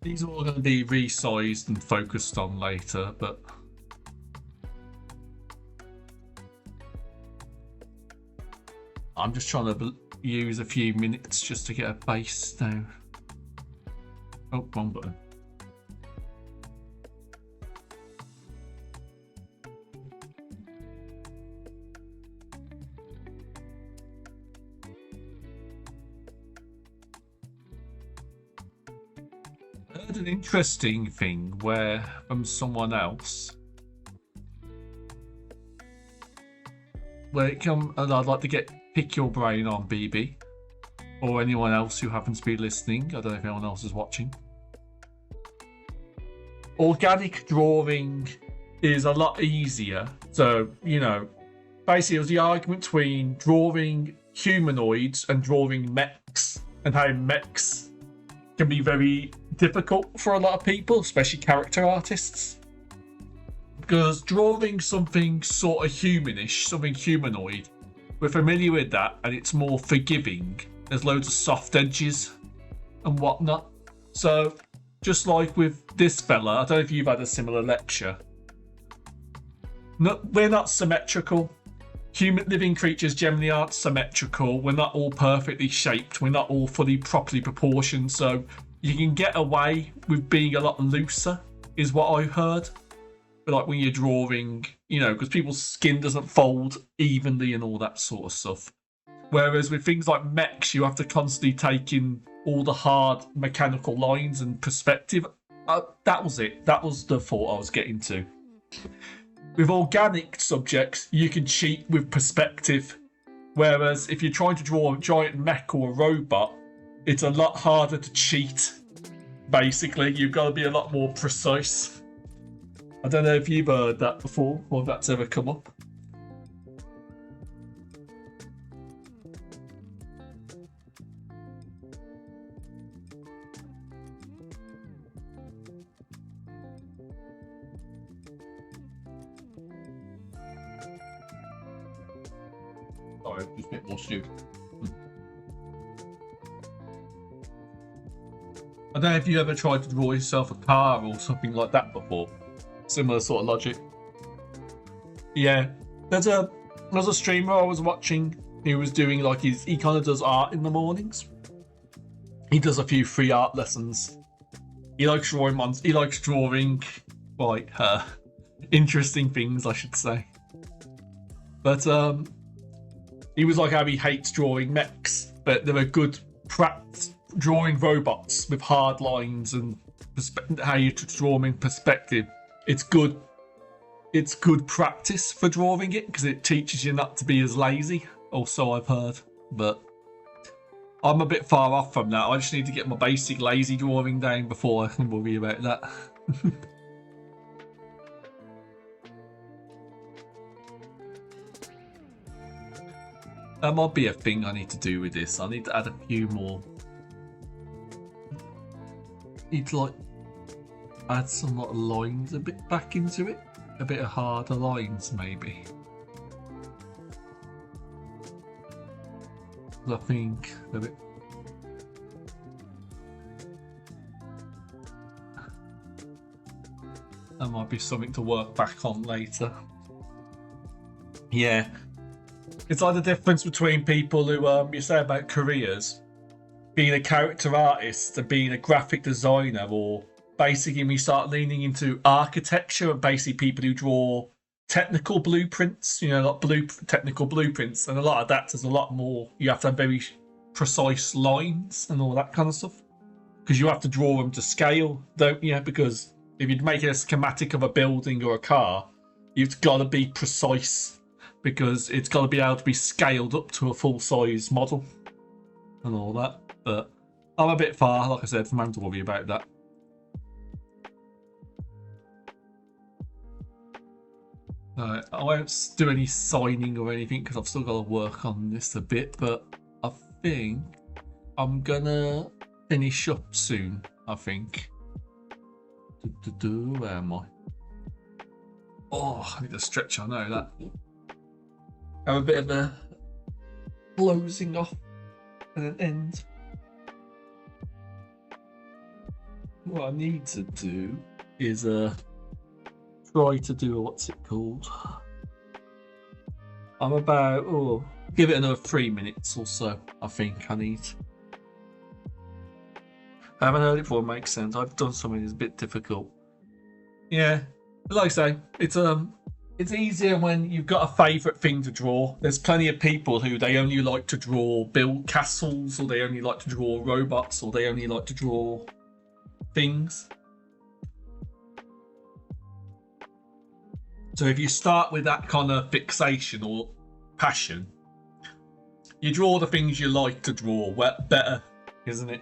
These are all going to be resized and focused on later, but I'm just trying to use a few minutes just to get a base now. Oh, wrong button. heard an interesting thing where from someone else where it come, and I'd like to pick your brain on BB or anyone else who happens to be listening. I don't know if anyone else is watching. Organic drawing is a lot easier. So, basically it was the argument between drawing humanoids and drawing mechs, and how mechs can be very difficult for a lot of people, especially character artists. Because drawing something sort of humanish, something humanoid, we're familiar with that, and it's more forgiving. There's loads of soft edges and whatnot. So, just like with this fella, I don't know if you've had a similar lecture. No, we're not symmetrical. Human living creatures generally aren't symmetrical. We're not all perfectly shaped. We're not all fully properly proportioned. So you can get away with being a lot looser, is what I've heard. But like when you're drawing, because people's skin doesn't fold evenly and all that sort of stuff. Whereas with things like mechs, you have to constantly take in all the hard mechanical lines and perspective. That was it. That was the thought I was getting to. With organic subjects, you can cheat with perspective. Whereas if you're trying to draw a giant mech or a robot, it's a lot harder to cheat. Basically, you've got to be a lot more precise. I don't know if you've heard that before, or if that's ever come up. Sorry, just a bit more stew. I don't know if you ever tried to draw yourself a car or something like that before. Similar sort of logic. Yeah, there's a streamer I was watching who was doing he kind of does art in the mornings. He does a few free art lessons. He likes drawing interesting things, I should say. But he was like how he hates drawing mechs, but they're a good practice drawing robots with hard lines and how you draw them in perspective. It's good practice for drawing it because it teaches you not to be as lazy. Also, I've heard, but I'm a bit far off from that. I just need to get my basic lazy drawing down before I can worry about that. That might be a thing I need to do with this. I need to add a few more. Need to add some lines a bit back into it. A bit of harder lines maybe. I think a bit. That might be something to work back on later. Yeah. It's like the difference between people who you say about careers, being a character artist and being a graphic designer, or basically we start leaning into architecture and basically people who draw technical blueprints, technical blueprints, and a lot of that there's a lot more. You have to have very precise lines and all that kind of stuff because you have to draw them to scale, don't you? Because if you're making a schematic of a building or a car, you've got to be precise because it's got to be able to be scaled up to a full-size model and all that. But I'm a bit far, like I said, from having to worry about that. I won't do any signing or anything because I've still got to work on this a bit, but I think I'm gonna finish up soon, I think. Where am I? Oh, I need a stretch, I know that. Have a bit of a closing off and an end. What I need to do is try to do what's it called? I'm about give it another 3 minutes or so. I think I need. I haven't heard it before. It makes sense. I've done something that's a bit difficult. Yeah, but like I say, it's easier when you've got a favourite thing to draw. There's plenty of people who they only like to build castles, or they only like to draw robots, or they only like to draw things. So if you start with that kind of fixation or passion, you draw the things you like to draw better, isn't it?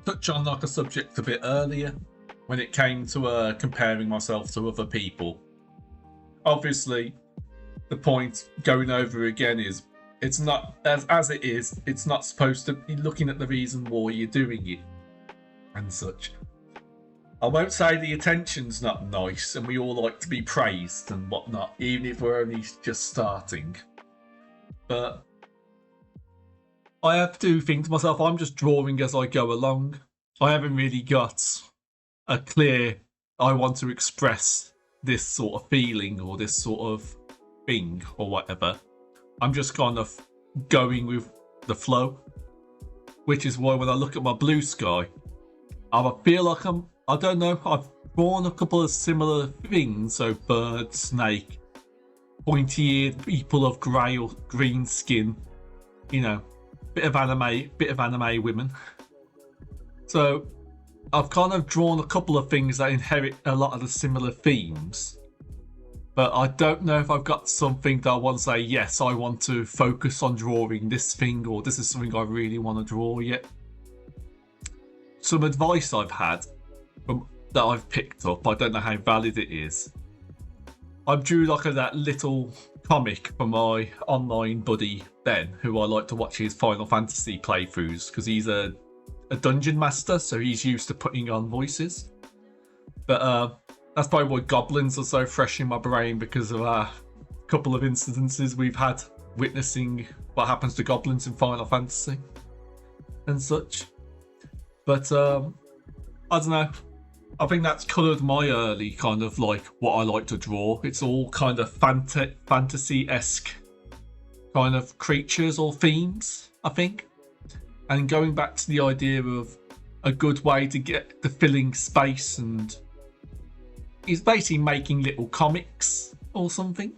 Touch on like a subject a bit earlier when it came to comparing myself to other people. Obviously, the point going over again is it's not as it is. It's not supposed to be looking at the reason why you're doing it and such. I won't say the attention's not nice, and we all like to be praised and whatnot, even if we're only just starting. But I have to think to myself, I'm just drawing as I go along. I haven't really got a clear, I want to express this sort of feeling or this sort of thing or whatever. I'm just kind of going with the flow, which is why when I look at my blue sky, I feel like I don't know, I've drawn a couple of similar things. So bird, snake, pointy-eared people of grey or green skin, you know, bit of anime women. So I've kind of drawn a couple of things that inherit a lot of the similar themes. But I don't know if I've got something that I want to say, yes, I want to focus on drawing this thing, or this is something I really want to draw yet. Some advice I've had that I've picked up, I don't know how valid it is. I drew like that little comic for my online buddy Ben, who I like to watch his Final Fantasy playthroughs, because he's a dungeon master, so he's used to putting on voices. But that's probably why goblins are so fresh in my brain, because of a couple of incidences we've had witnessing what happens to goblins in Final Fantasy and such. But I don't know. I think that's coloured my early kind of like what I like to draw. It's all kind of fantasy-esque kind of creatures or themes, I think. And going back to the idea of a good way to get the filling space, and he's basically making little comics or something,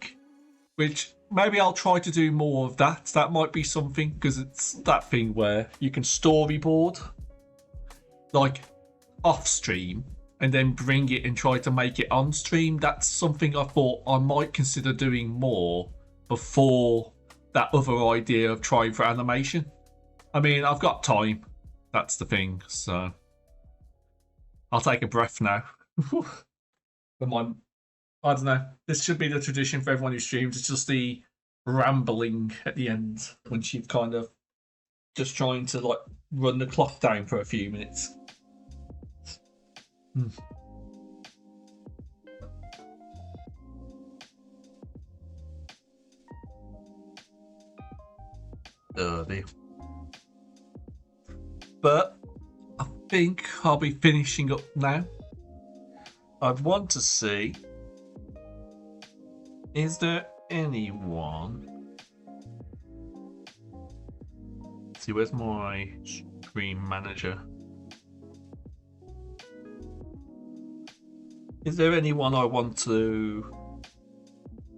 which maybe I'll try to do more of that. That might be something, because it's that thing where you can storyboard like off stream and then bring it and try to make it on stream. That's something I thought I might consider doing more before that other idea of trying for animation. I mean, I've got time. That's the thing. So I'll take a breath now. But I don't know. This should be the tradition for everyone who streams. It's just the rambling at the end when she's kind of just trying to like run the clock down for a few minutes. But I think I'll be finishing up now. I want to see, is there anyone? Let's see, where's my stream manager? Is there anyone I want to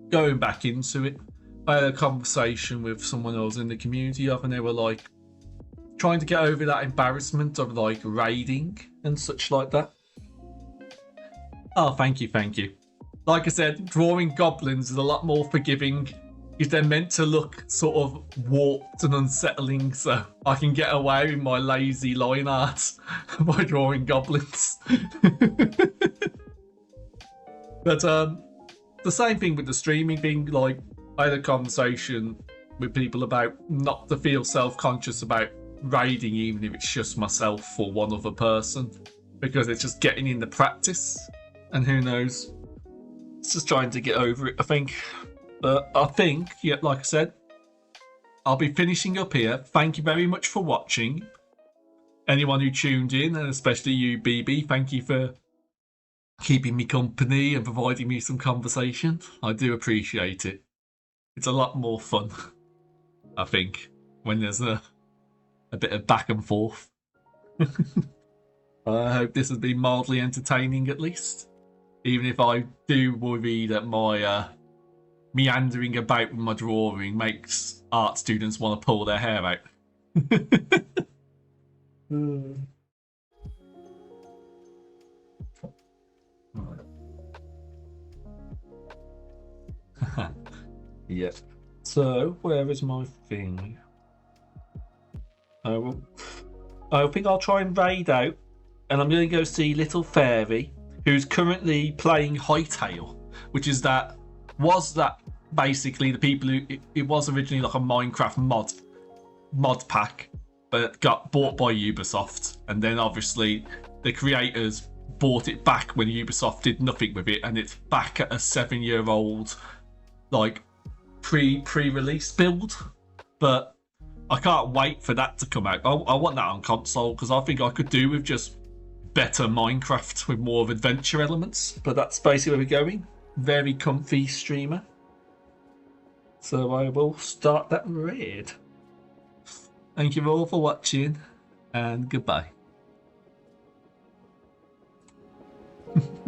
going back into it? I had a conversation with someone else in the community of, and they were like trying to get over that embarrassment of like raiding and such like that. Oh, thank you. Like I said, drawing goblins is a lot more forgiving if they're meant to look sort of warped and unsettling, so I can get away with my lazy line art by drawing goblins. But the same thing with the streaming thing. Like, I had a conversation with people about not to feel self-conscious about raiding, even if it's just myself or one other person, because it's just getting in the practice, and who knows, it's just trying to get over it, I think. But I think, yeah, like I said, I'll be finishing up here. Thank you very much for watching. Anyone who tuned in, and especially you, BB, thank you for keeping me company and providing me some conversation. I do appreciate it. It's a lot more fun, I think, when there's a bit of back and forth. I hope this has been mildly entertaining, at least. even if I do worry that my meandering about with my drawing makes art students want to pull their hair out. Yep. So, where is my thing? I think I'll try and raid out, and I'm going to go see Little Fairy, who's currently playing Hytale, which is that basically the people who it was originally like a Minecraft mod pack, but got bought by Ubisoft, and then obviously the creators bought it back when Ubisoft did nothing with it, and it's back at a 7-year-old like pre-release build. But I can't wait for that to come out. I want that on console because I think I could do with just better Minecraft with more of adventure elements. But that's basically where we're going. Very comfy streamer. So I will start that raid. Thank you all for watching, and goodbye.